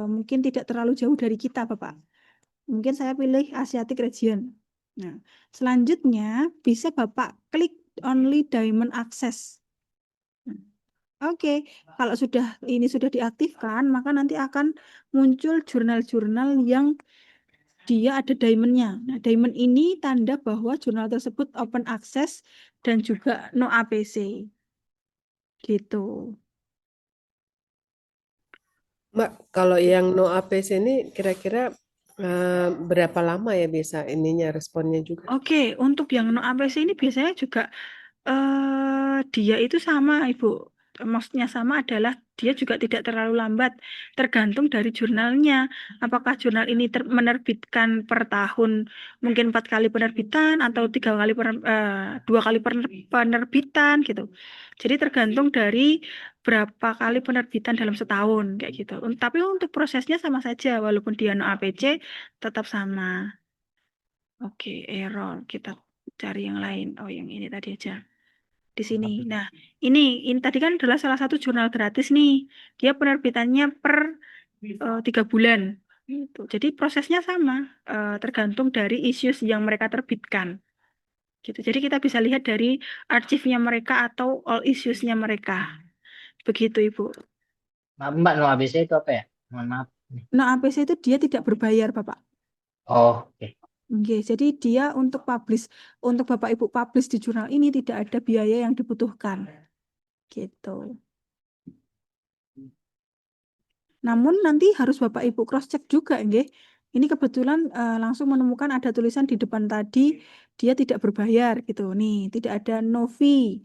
mungkin tidak terlalu jauh dari kita, Bapak. Mungkin saya pilih Asiatic region. Nah, selanjutnya bisa Bapak klik only diamond access. Oke, kalau ini sudah diaktifkan, maka nanti akan muncul jurnal-jurnal yang dia ada diamond-nya. Nah, diamond ini tanda bahwa jurnal tersebut open access dan juga no APC. Gitu. Mbak, kalau yang no APC ini kira-kira berapa lama ya bisa ininya responnya juga? Oke, untuk yang no APC ini biasanya juga dia itu sama, Ibu. Maksudnya sama adalah dia juga tidak terlalu lambat, tergantung dari jurnalnya. Apakah jurnal ini menerbitkan per tahun mungkin 4 kali penerbitan atau 2 kali penerbitan gitu. Jadi tergantung dari berapa kali penerbitan dalam setahun kayak gitu. Tapi untuk prosesnya sama saja, walaupun dia no APC tetap sama. Oke, error. Kita cari yang lain. Oh, yang ini tadi aja. Di sini. Nah, ini tadi kan adalah salah satu jurnal gratis nih. Dia penerbitannya per 3 bulan. Gitu. Jadi prosesnya sama, tergantung dari issues yang mereka terbitkan. Gitu. Jadi kita bisa lihat dari arsipnya mereka atau all issues-nya mereka. Begitu, Ibu. Maaf, Mbak, no ABC itu apa ya? Mohon maaf. Nah, APC itu dia tidak berbayar, Bapak. Oh, oke. Oke, jadi dia untuk Bapak Ibu publish di jurnal ini tidak ada biaya yang dibutuhkan. Gitu. Namun nanti harus Bapak Ibu cross check juga, nggih. Ini kebetulan langsung menemukan ada tulisan di depan tadi dia tidak berbayar gitu. Nih, tidak ada no fee.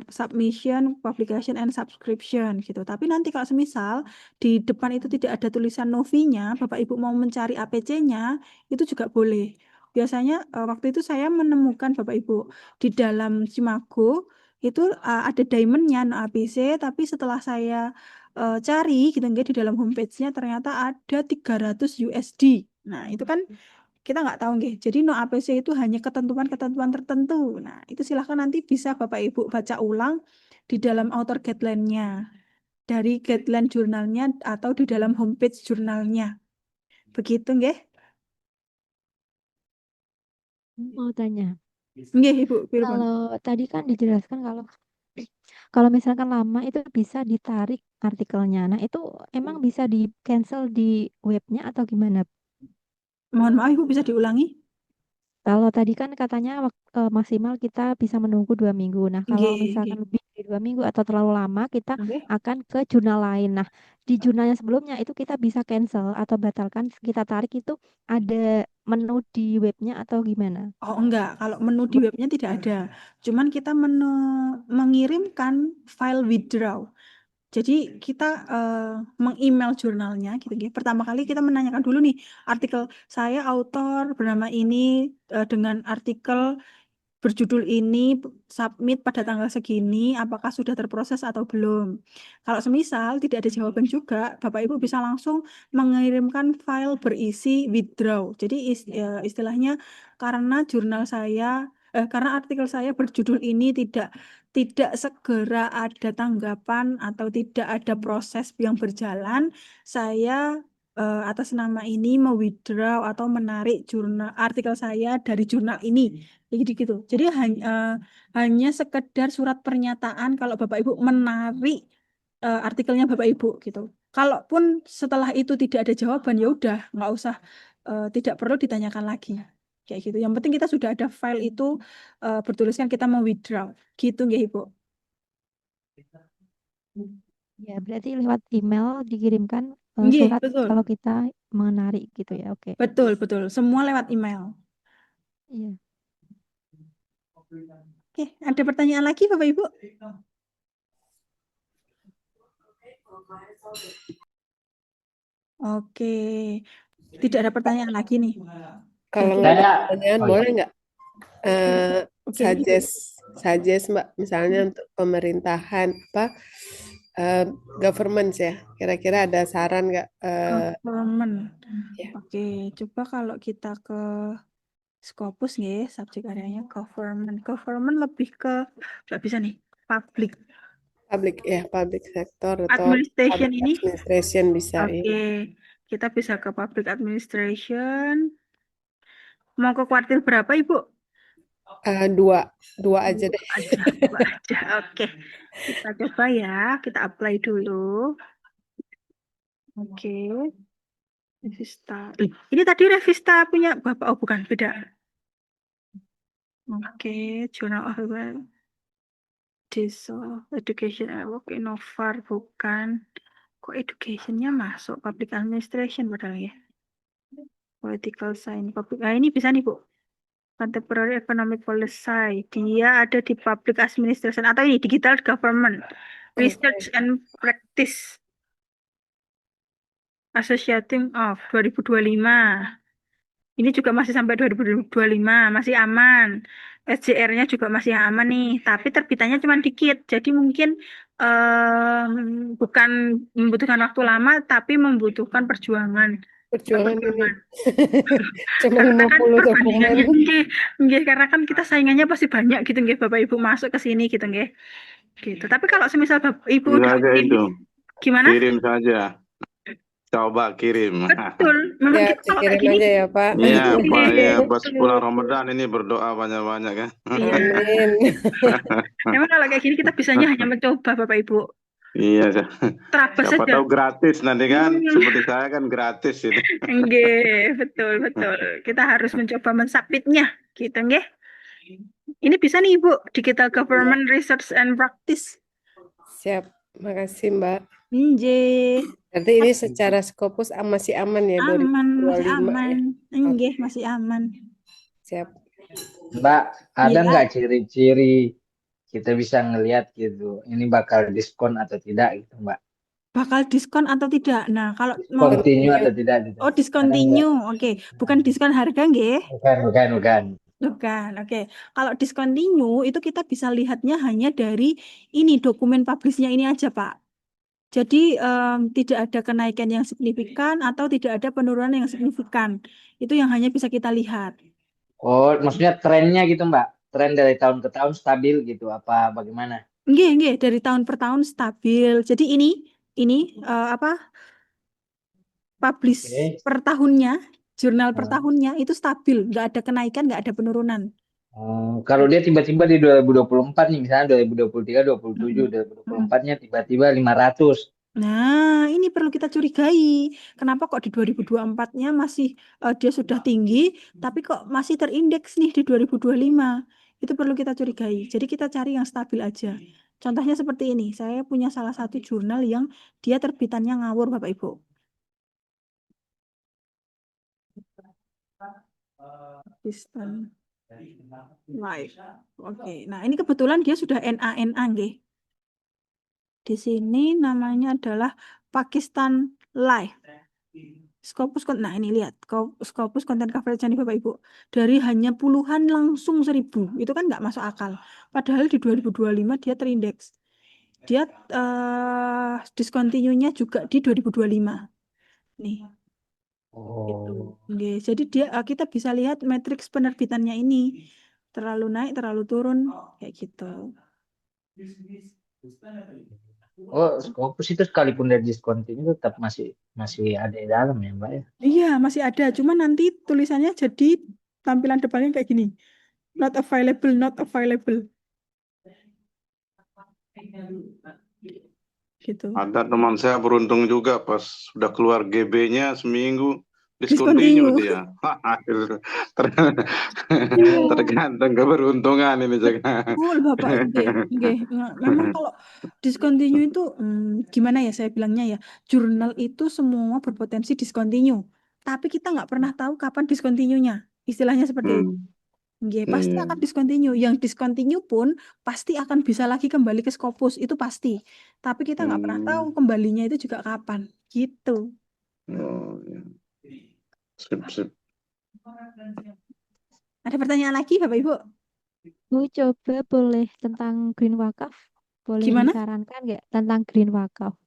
submission, publication, and subscription gitu. Tapi nanti kalau semisal di depan itu tidak ada tulisan Novi-nya, Bapak Ibu mau mencari APC-nya, itu juga boleh. Biasanya waktu itu saya menemukan Bapak Ibu di dalam Simago itu ada diamond-nya no APC, tapi setelah saya cari gitu nggak di dalam homepage-nya ternyata ada 300 USD. Nah, itu kan kita nggak tahu nggih. Jadi no APC itu hanya ketentuan-ketentuan tertentu. Nah, itu silahkan nanti bisa Bapak Ibu baca ulang di dalam author guideline-nya, dari guideline jurnalnya atau di dalam homepage jurnalnya. Begitu nggih? Mau tanya, Nggih, Ibu Firman. kalau tadi kan dijelaskan kalau misalkan lama itu bisa ditarik artikelnya. Nah, itu emang bisa di cancel di webnya atau gimana? Mohon maaf Ibu bisa diulangi? Kalau tadi kan katanya maksimal kita bisa menunggu 2 minggu. Nah, kalau Nggih, misalkan nggih. lebih dari 2 minggu atau terlalu lama, kita Nggih. akan ke jurnal lain. Nah, di jurnalnya sebelumnya itu kita bisa cancel atau batalkan, kita tarik itu ada menu di webnya atau gimana? Oh enggak, kalau menu di webnya tidak ada. Cuman kita mengirimkan file withdraw. Jadi kita meng-email jurnalnya gitu ya. Pertama kali kita menanyakan dulu nih artikel saya author bernama ini dengan artikel berjudul ini submit pada tanggal segini, apakah sudah terproses atau belum. Kalau semisal tidak ada jawaban juga, Bapak Ibu bisa langsung mengirimkan file berisi withdraw. Jadi istilahnya karena karena artikel saya berjudul ini tidak segera ada tanggapan atau tidak ada proses yang berjalan, saya atas nama ini mau withdraw atau menarik artikel saya dari jurnal ini. Jadi gitu. Jadi hanya sekedar surat pernyataan kalau Bapak Ibu menarik artikelnya Bapak Ibu gitu. Kalaupun setelah itu tidak ada jawaban ya udah nggak usah, tidak perlu ditanyakan lagi kayak gitu. Yang penting kita sudah ada file itu bertuliskan kita mau withdraw gitu nggih Ibu. Ya, berarti lewat email dikirimkan Nggih, surat betul. kalau kita menarik gitu ya. Oke. Betul, betul. Semua lewat email. Iya. Oke, ada pertanyaan lagi Bapak Ibu? Oke, tidak ada pertanyaan lagi nih. Kalau Oke. nggak ada Saya, pertanyaan, oh boleh iya. nggak Oke, suggest Mbak, misalnya untuk pemerintahan government ya, kira-kira ada saran nggak? government. Ya. Oke, coba kalau kita ke Scopus nih, subjek areanya government. Government lebih ke nggak bisa nih, public Public sector atau administration public ini. administration bisa. Oke, Ya. kita bisa ke public administration. Mau ke kuartil berapa Ibu? Dua aja deh. Dua aja. Oke, kita coba ya, kita apply dulu. Oke, Revista. Ini tadi Revista punya Bapak, oh bukan, beda. Oke, Journal of Desa Education and Work Innovar bukan. Kok educationnya masuk public administration padahal ya. Political science, public. Nah ini bisa nih Bu. Contemporary economic policy. Dia ada di public administration atau ini digital government, research and practice. Associating of 2025. Ini juga masih sampai 2025, masih aman. SJR-nya juga masih aman nih, tapi terbitannya cuma dikit. Jadi mungkin bukan membutuhkan waktu lama, tapi membutuhkan perjuangan. Perjuangan ini. Cuma Karena kan 50 perbandingannya dokumen. nggih, karena kan kita saingannya pasti banyak gitu nggih Bapak Ibu masuk ke sini gitu nggih. Gitu. Tapi kalau semisal Bapak Ibu Bisa aja itu. gimana? Kirim saja. Coba kirim. Betul. Memang Ya, kita kalau kayak kirim gini aja ya Pak. Iya, Pak, ya pas Betul. bulan Ramadan ini berdoa banyak-banyak kan. Iya. Amin. Memang kalau kayak gini kita bisanya hanya mencoba Bapak Ibu. Iya, Terabas siapa saja. tahu gratis nanti kan. Seperti saya kan gratis itu. Nggih, betul, betul. Kita harus mencoba mensubmitnya, gitu nggih. Ini bisa nih Ibu, Digital Government Research and Practice. Siap. Makasih Mbak. Nggih. Berarti ini secara Scopus masih aman ya Aman, 2025 masih ya? aman. Nggih, masih aman. Siap. Mbak, ada Iya. nggak ciri-ciri kita bisa ngelihat gitu, ini bakal diskon atau tidak gitu, Mbak. Bakal diskon atau tidak? Nah, kalau mau Continue atau tidak gitu. oh Ada nggak? discontinue, oke. Bukan diskon harga nggih. Bukan. Bukan, oke. Kalau discontinue itu kita bisa lihatnya hanya dari ini dokumen publishnya ini aja, Pak. Jadi tidak ada kenaikan yang signifikan atau tidak ada penurunan yang signifikan. Itu yang hanya bisa kita lihat. Oh, maksudnya trennya gitu, Mbak. Tren dari tahun ke tahun stabil gitu, apa bagaimana? Nggih, dari tahun per tahun stabil. Jadi ini publish Oke. per tahunnya, jurnal per Oh. tahunnya itu stabil, nggak ada kenaikan, nggak ada penurunan. Kalau dia tiba-tiba di 2024 nih, misalnya 2023, 27, Mm-mm. 2024-nya tiba-tiba 500. Nah, ini perlu kita curigai. Kenapa kok di 2024-nya masih dia sudah tinggi, tapi kok masih terindeks nih di 2025? Itu perlu kita curigai. Jadi kita cari yang stabil aja. Contohnya seperti ini. Saya punya salah satu jurnal yang dia terbitannya ngawur, Bapak Ibu. Pakistan Live. Oke. Nah, ini kebetulan dia sudah NA nggih. Di sini namanya adalah Pakistan Live. Scopus, nah ini lihat, Scopus content coverage nih Bapak Ibu. Dari hanya puluhan langsung 1000. Itu kan nggak masuk akal. Padahal di 2025 dia terindeks. Dia discontinue-nya juga di 2025. Nih. Gitu. Oh. Oke, jadi dia kita bisa lihat matriks penerbitannya ini terlalu naik, terlalu turun kayak gitu. Oh, Scopus itu sekalipun dari discontinue tetap masih ada di dalam ya, Mbak ya? Iya, masih ada. Cuma nanti tulisannya jadi tampilan depannya kayak gini. Not available, not available. Gitu. Ada teman saya beruntung juga pas sudah keluar GB-nya seminggu Discontinue. discontinue dia. Tergantung keberuntungan ini juga. Betul, Bapak. Nggih. Memang kalau discontinue itu gimana ya saya bilangnya ya. Jurnal itu semua berpotensi discontinue. Tapi kita nggak pernah tahu kapan discontinue-nya. Istilahnya seperti itu. Nggih, pasti Iya. akan discontinue. Yang discontinue pun pasti akan bisa lagi kembali ke Scopus, itu pasti. Tapi kita nggak pernah tahu kembalinya itu juga kapan. Gitu. Oh, iya. Sip. Ada pertanyaan lagi, Bapak Ibu? Bu, coba boleh tentang Green Wakaf? Boleh Gimana? disarankan nggak tentang Green Wakaf?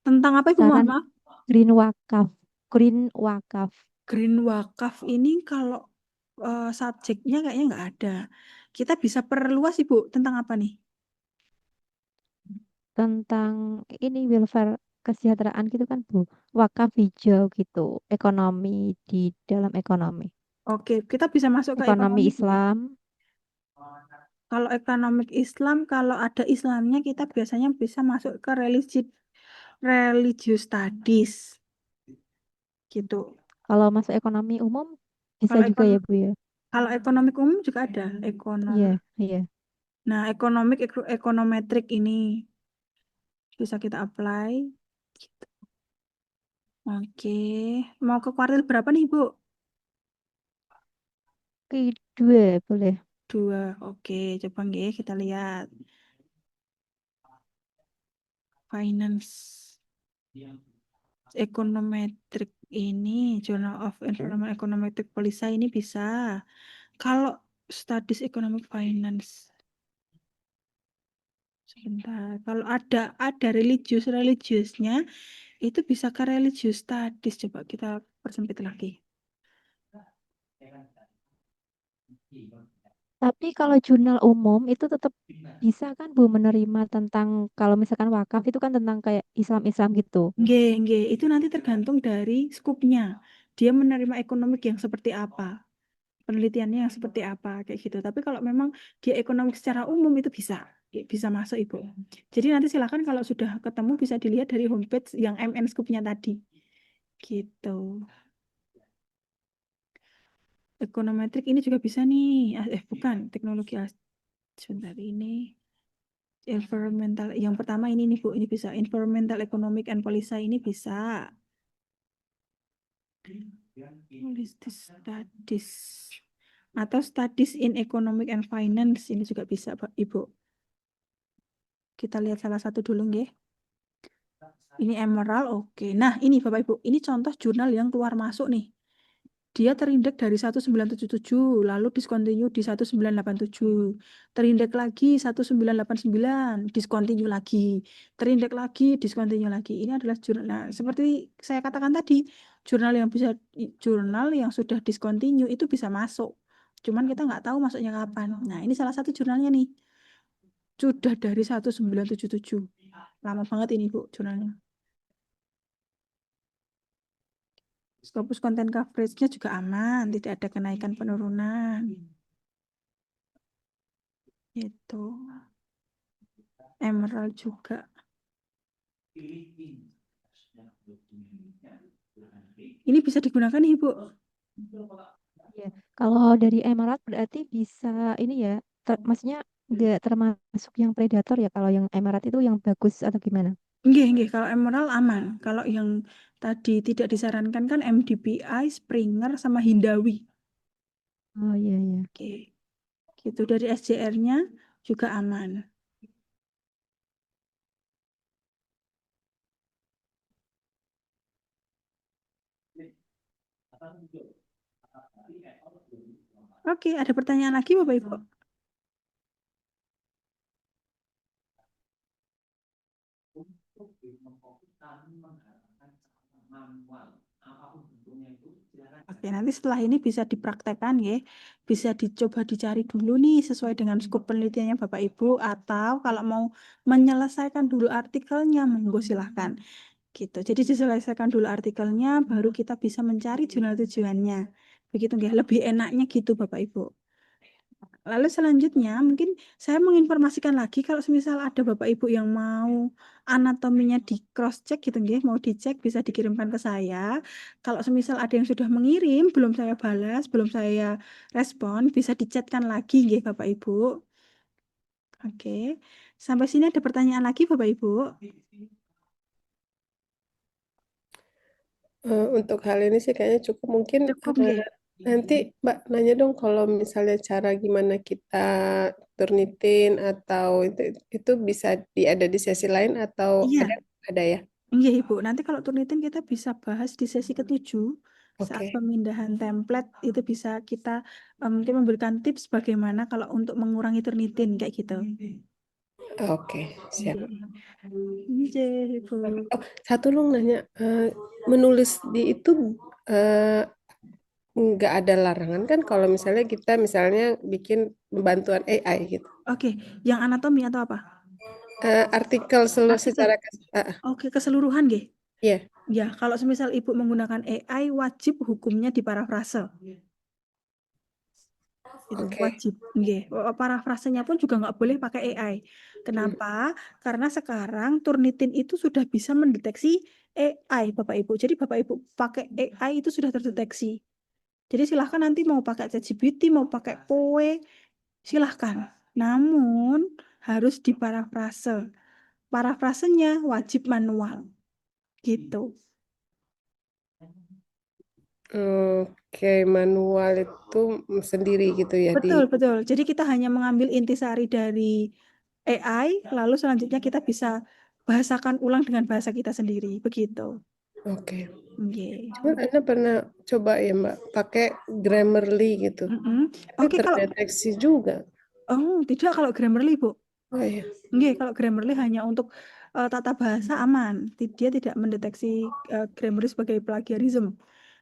Tentang apa, Ibu? Mohon Saran maaf. Green Wakaf. Green Wakaf. Green Wakaf ini kalau subjeknya kayaknya nggak ada. Kita bisa perluas, Ibu, tentang apa nih? Tentang ini welfare kesejahteraan gitu kan, Bu. Wakaf hijau gitu. Ekonomi di dalam ekonomi. Oke, kita bisa masuk ke Ekonomi ekonomi. Islam. Kalau ekonomi Islam, kalau ada Islamnya kita biasanya bisa masuk ke religious studies. Gitu. Kalau masuk ekonomi umum bisa Kalau juga ya, Bu ya. Kalau ekonomi umum juga ada ekonomi. Iya. Nah, ekonometrik ini bisa kita apply. Gitu. Oke, mau ke kuartil berapa nih, Bu? Oke, 2 boleh. 2. Oke, coba nggih kita lihat. Finance. Ekonometrik ini, Journal of Environment Econometric Policy ini bisa. Kalau Studies Economic Finance. Sebentar, kalau ada religiusnya itu bisa ke religious studies. Coba kita persempit lagi. Tapi kalau jurnal umum itu tetap bisa kan Bu menerima tentang kalau misalkan wakaf itu kan tentang kayak Islam-Islam gitu. Nggih, itu nanti tergantung dari skupnya. Dia menerima ekonomik yang seperti apa, penelitiannya yang seperti apa, kayak gitu. Tapi kalau memang dia ekonomik secara umum itu bisa masuk, Ibu. Jadi nanti silakan kalau sudah ketemu bisa dilihat dari homepage yang MN skupnya tadi. Gitu. Ekonometrik ini juga bisa nih. Bukan, teknologi sebentar ini. Environmental, yang pertama ini nih Bu, ini bisa. Environmental Economic and Policy ini bisa. Holistic Studies. Atau Studies in Economic and Finance, ini juga bisa Pak Ibu. Kita lihat salah satu dulu nggih. Ini emerald, oke. Nah, ini Bapak Ibu, ini contoh jurnal yang keluar masuk nih. Dia terindeks dari 1977, lalu discontinue di 1987. Terindeks lagi 1989, discontinue lagi. Terindeks lagi, discontinue lagi. Ini adalah jurnal. Nah, seperti saya katakan tadi, jurnal yang sudah discontinue itu bisa masuk. Cuman kita nggak tahu masuknya kapan. Nah, ini salah satu jurnalnya nih. Sudah dari 1977. Lama banget ini, Bu, jurnalnya. Scopus content coverage-nya juga aman, tidak ada kenaikan penurunan. Itu. Emerald juga. Ini bisa digunakan nih, Bu. Iya. Kalau dari emerald berarti bisa ini ya, maksudnya nggak termasuk yang predator ya kalau yang emerald itu yang bagus atau gimana? Nggih, kalau emerald aman. Kalau yang tadi tidak disarankan kan MDPI, Springer, sama Hindawi. Oh iya iya. Oke. Gitu dari SJR-nya juga aman. Oke, ada pertanyaan lagi Bapak Ibu? Oke, nanti setelah ini bisa dipraktekkan ya. Bisa dicoba dicari dulu nih sesuai dengan skop penelitiannya Bapak Ibu, atau kalau mau menyelesaikan dulu artikelnya, monggo silahkan. Gitu. Jadi diselesaikan dulu artikelnya, baru kita bisa mencari jurnal tujuannya. Begitu nggih, lebih enaknya gitu Bapak Ibu. Lalu selanjutnya mungkin saya menginformasikan lagi kalau semisal ada Bapak Ibu yang mau anatominya di cross check gitu nggih, mau dicek bisa dikirimkan ke saya. Kalau semisal ada yang sudah mengirim belum saya balas, belum saya respon, bisa dichatkan lagi nggih Bapak Ibu. Oke. Sampai sini ada pertanyaan lagi Bapak Ibu? Untuk hal ini sih kayaknya cukup. Mungkin Cukup nggih. nanti Mbak nanya dong kalau misalnya cara gimana kita turnitin atau itu bisa ada di sesi lain atau Iya. ada ya? Iya Ibu, nanti kalau turnitin kita bisa bahas di sesi ke-7 saat Oke. pemindahan template itu bisa kita mungkin memberikan tips bagaimana kalau untuk mengurangi turnitin kayak gitu. Oke, siap. Iya Ibu. Oh, satu dong nanya, menulis di itu nggak ada larangan kan kalau misalnya kita bikin bantuan AI gitu. Oke, yang anatomi atau apa? Artikel seluruh Artikel. secara Oke, keseluruhan nggih. Iya. Ya, kalau semisal Ibu menggunakan AI wajib hukumnya diparafrase. Itu Oke. wajib, nggih. Parafrasenya pun juga nggak boleh pakai AI. Kenapa? Karena sekarang Turnitin itu sudah bisa mendeteksi AI, Bapak Ibu. Jadi Bapak Ibu pakai AI itu sudah terdeteksi. Jadi silahkan nanti mau pakai ChatGPT, mau pakai Poe, silahkan. Namun harus diparafrase. Parafrasenya wajib manual. Gitu. Oke, manual itu sendiri gitu ya di. Betul, betul. Jadi kita hanya mengambil intisari dari AI, lalu selanjutnya kita bisa bahasakan ulang dengan bahasa kita sendiri. Begitu. Oke. Oke. Cuman Anda pernah coba ya Mbak pakai Grammarly gitu. Tapi Oke, kalau terdeteksi juga. tidak kalau Grammarly, Bu. Oh iya. Oke, kalau Grammarly hanya untuk tata bahasa aman. Dia tidak mendeteksi Grammarly sebagai plagiarisme.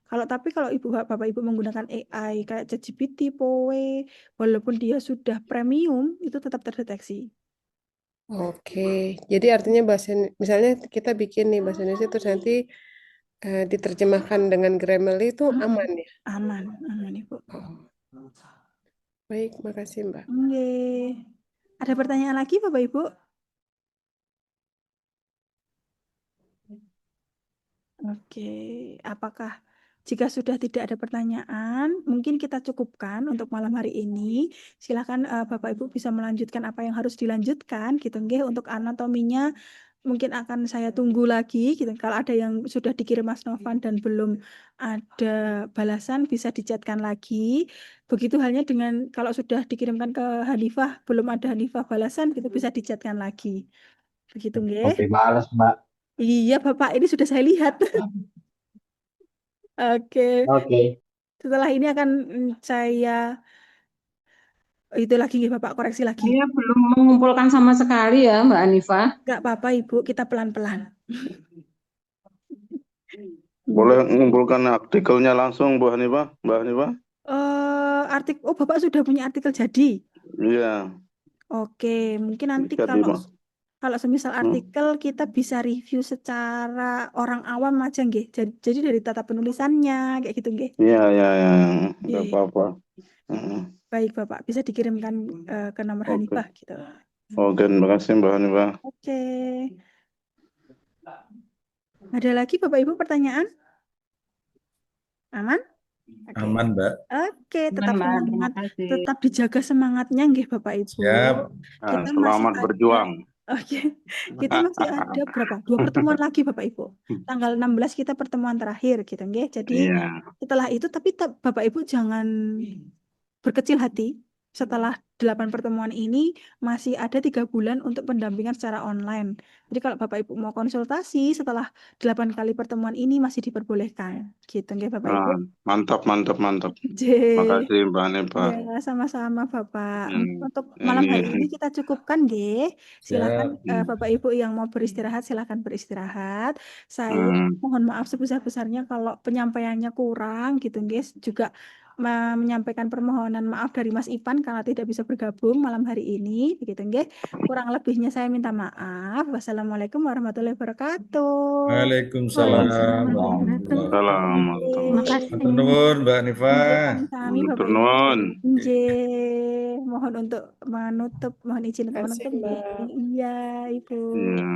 Tapi kalau Bapak Ibu menggunakan AI kayak ChatGPT, Poe, walaupun dia sudah premium, itu tetap terdeteksi. Oke, jadi artinya misalnya kita bikin nih bahasa Indonesia terus nanti diterjemahkan dengan Grammarly itu aman ya? Aman Ibu. Baik, makasih Mbak. Oke. Ada pertanyaan lagi Bapak Ibu? Oke, apakah jika sudah tidak ada pertanyaan, mungkin kita cukupkan untuk malam hari ini. Silakan Bapak Ibu bisa melanjutkan apa yang harus dilanjutkan gitu nggih untuk anatominya mungkin akan saya tunggu lagi gitu. Kalau ada yang sudah dikirim Mas Novan dan belum ada balasan bisa dicatkan lagi. Begitu halnya dengan kalau sudah dikirimkan ke Hanifah belum ada Hanifah balasan gitu bisa dicatkan lagi. Begitu nggih. Oke, balas, Mbak. Iya Bapak, ini sudah saya lihat. Oke. Oke. Setelah ini akan saya itu lagi nggih Bapak koreksi lagi. Saya belum mengumpulkan sama sekali ya Mbak Hanifah. Enggak apa-apa Ibu, kita pelan-pelan. Boleh mengumpulkan artikelnya langsung Bu Hanifah, Mbak Hanifah? Oh Bapak sudah punya artikel jadi? Iya, Oke, mungkin nanti jadi kalau Mas. semisal artikel kita bisa review secara orang awam aja nggih. Jadi dari tata penulisannya kayak gitu nggih. Iya, nggak Iya. apa-apa. Heeh. Baik Bapak, bisa dikirimkan ke nomor Oke. Hanifah gitu. Oke, terima kasih Mbak Hanifah. Oke. Ada lagi Bapak Ibu pertanyaan? Aman? Oke. Aman, Mbak. Oke, tetap Mbak, terima semangat, kasih. tetap dijaga semangatnya nggih Bapak Ibu. Siap. Nah, Kita masih selamat ada. berjuang. Oke, kita masih ada berapa? 2 pertemuan lagi Bapak Ibu. Tanggal 16 kita pertemuan terakhir gitu nggih. Jadi Iya. setelah itu tapi Bapak Ibu jangan berkecil hati. Setelah 8 pertemuan ini masih ada 3 bulan untuk pendampingan secara online. Jadi kalau Bapak Ibu mau konsultasi setelah 8 kali pertemuan ini masih diperbolehkan. Gitu nggih Bapak Ibu. Nah, mantap. J. Makasih Mbak Hanifah. Ya, sama-sama Bapak. Mungkin Hmm, untuk malam ini hari ini kita cukupkan, nggih. Silakan Siap. Bapak Ibu yang mau beristirahat, silakan beristirahat. Saya mohon maaf sebesar-besarnya kalau penyampaiannya kurang gitu, guys. Juga menyampaikan permohonan maaf dari Mas Ipan karena tidak bisa bergabung malam hari ini, begitu, nggih. Kurang lebihnya saya minta maaf. Wassalamualaikum warahmatullahi wabarakatuh. Waalaikumsalam Waalaikumsalam warahmatullahi Salam. wabarakatuh. Terima kasih. Matur nuwun, Mbak Hanifah. Kami Bapak Matur Ibu. nuwun. Nggih, mohon untuk mohon izin untuk Terima kasih, menutup nggih. Mbak. Iya, Ibu. Iya.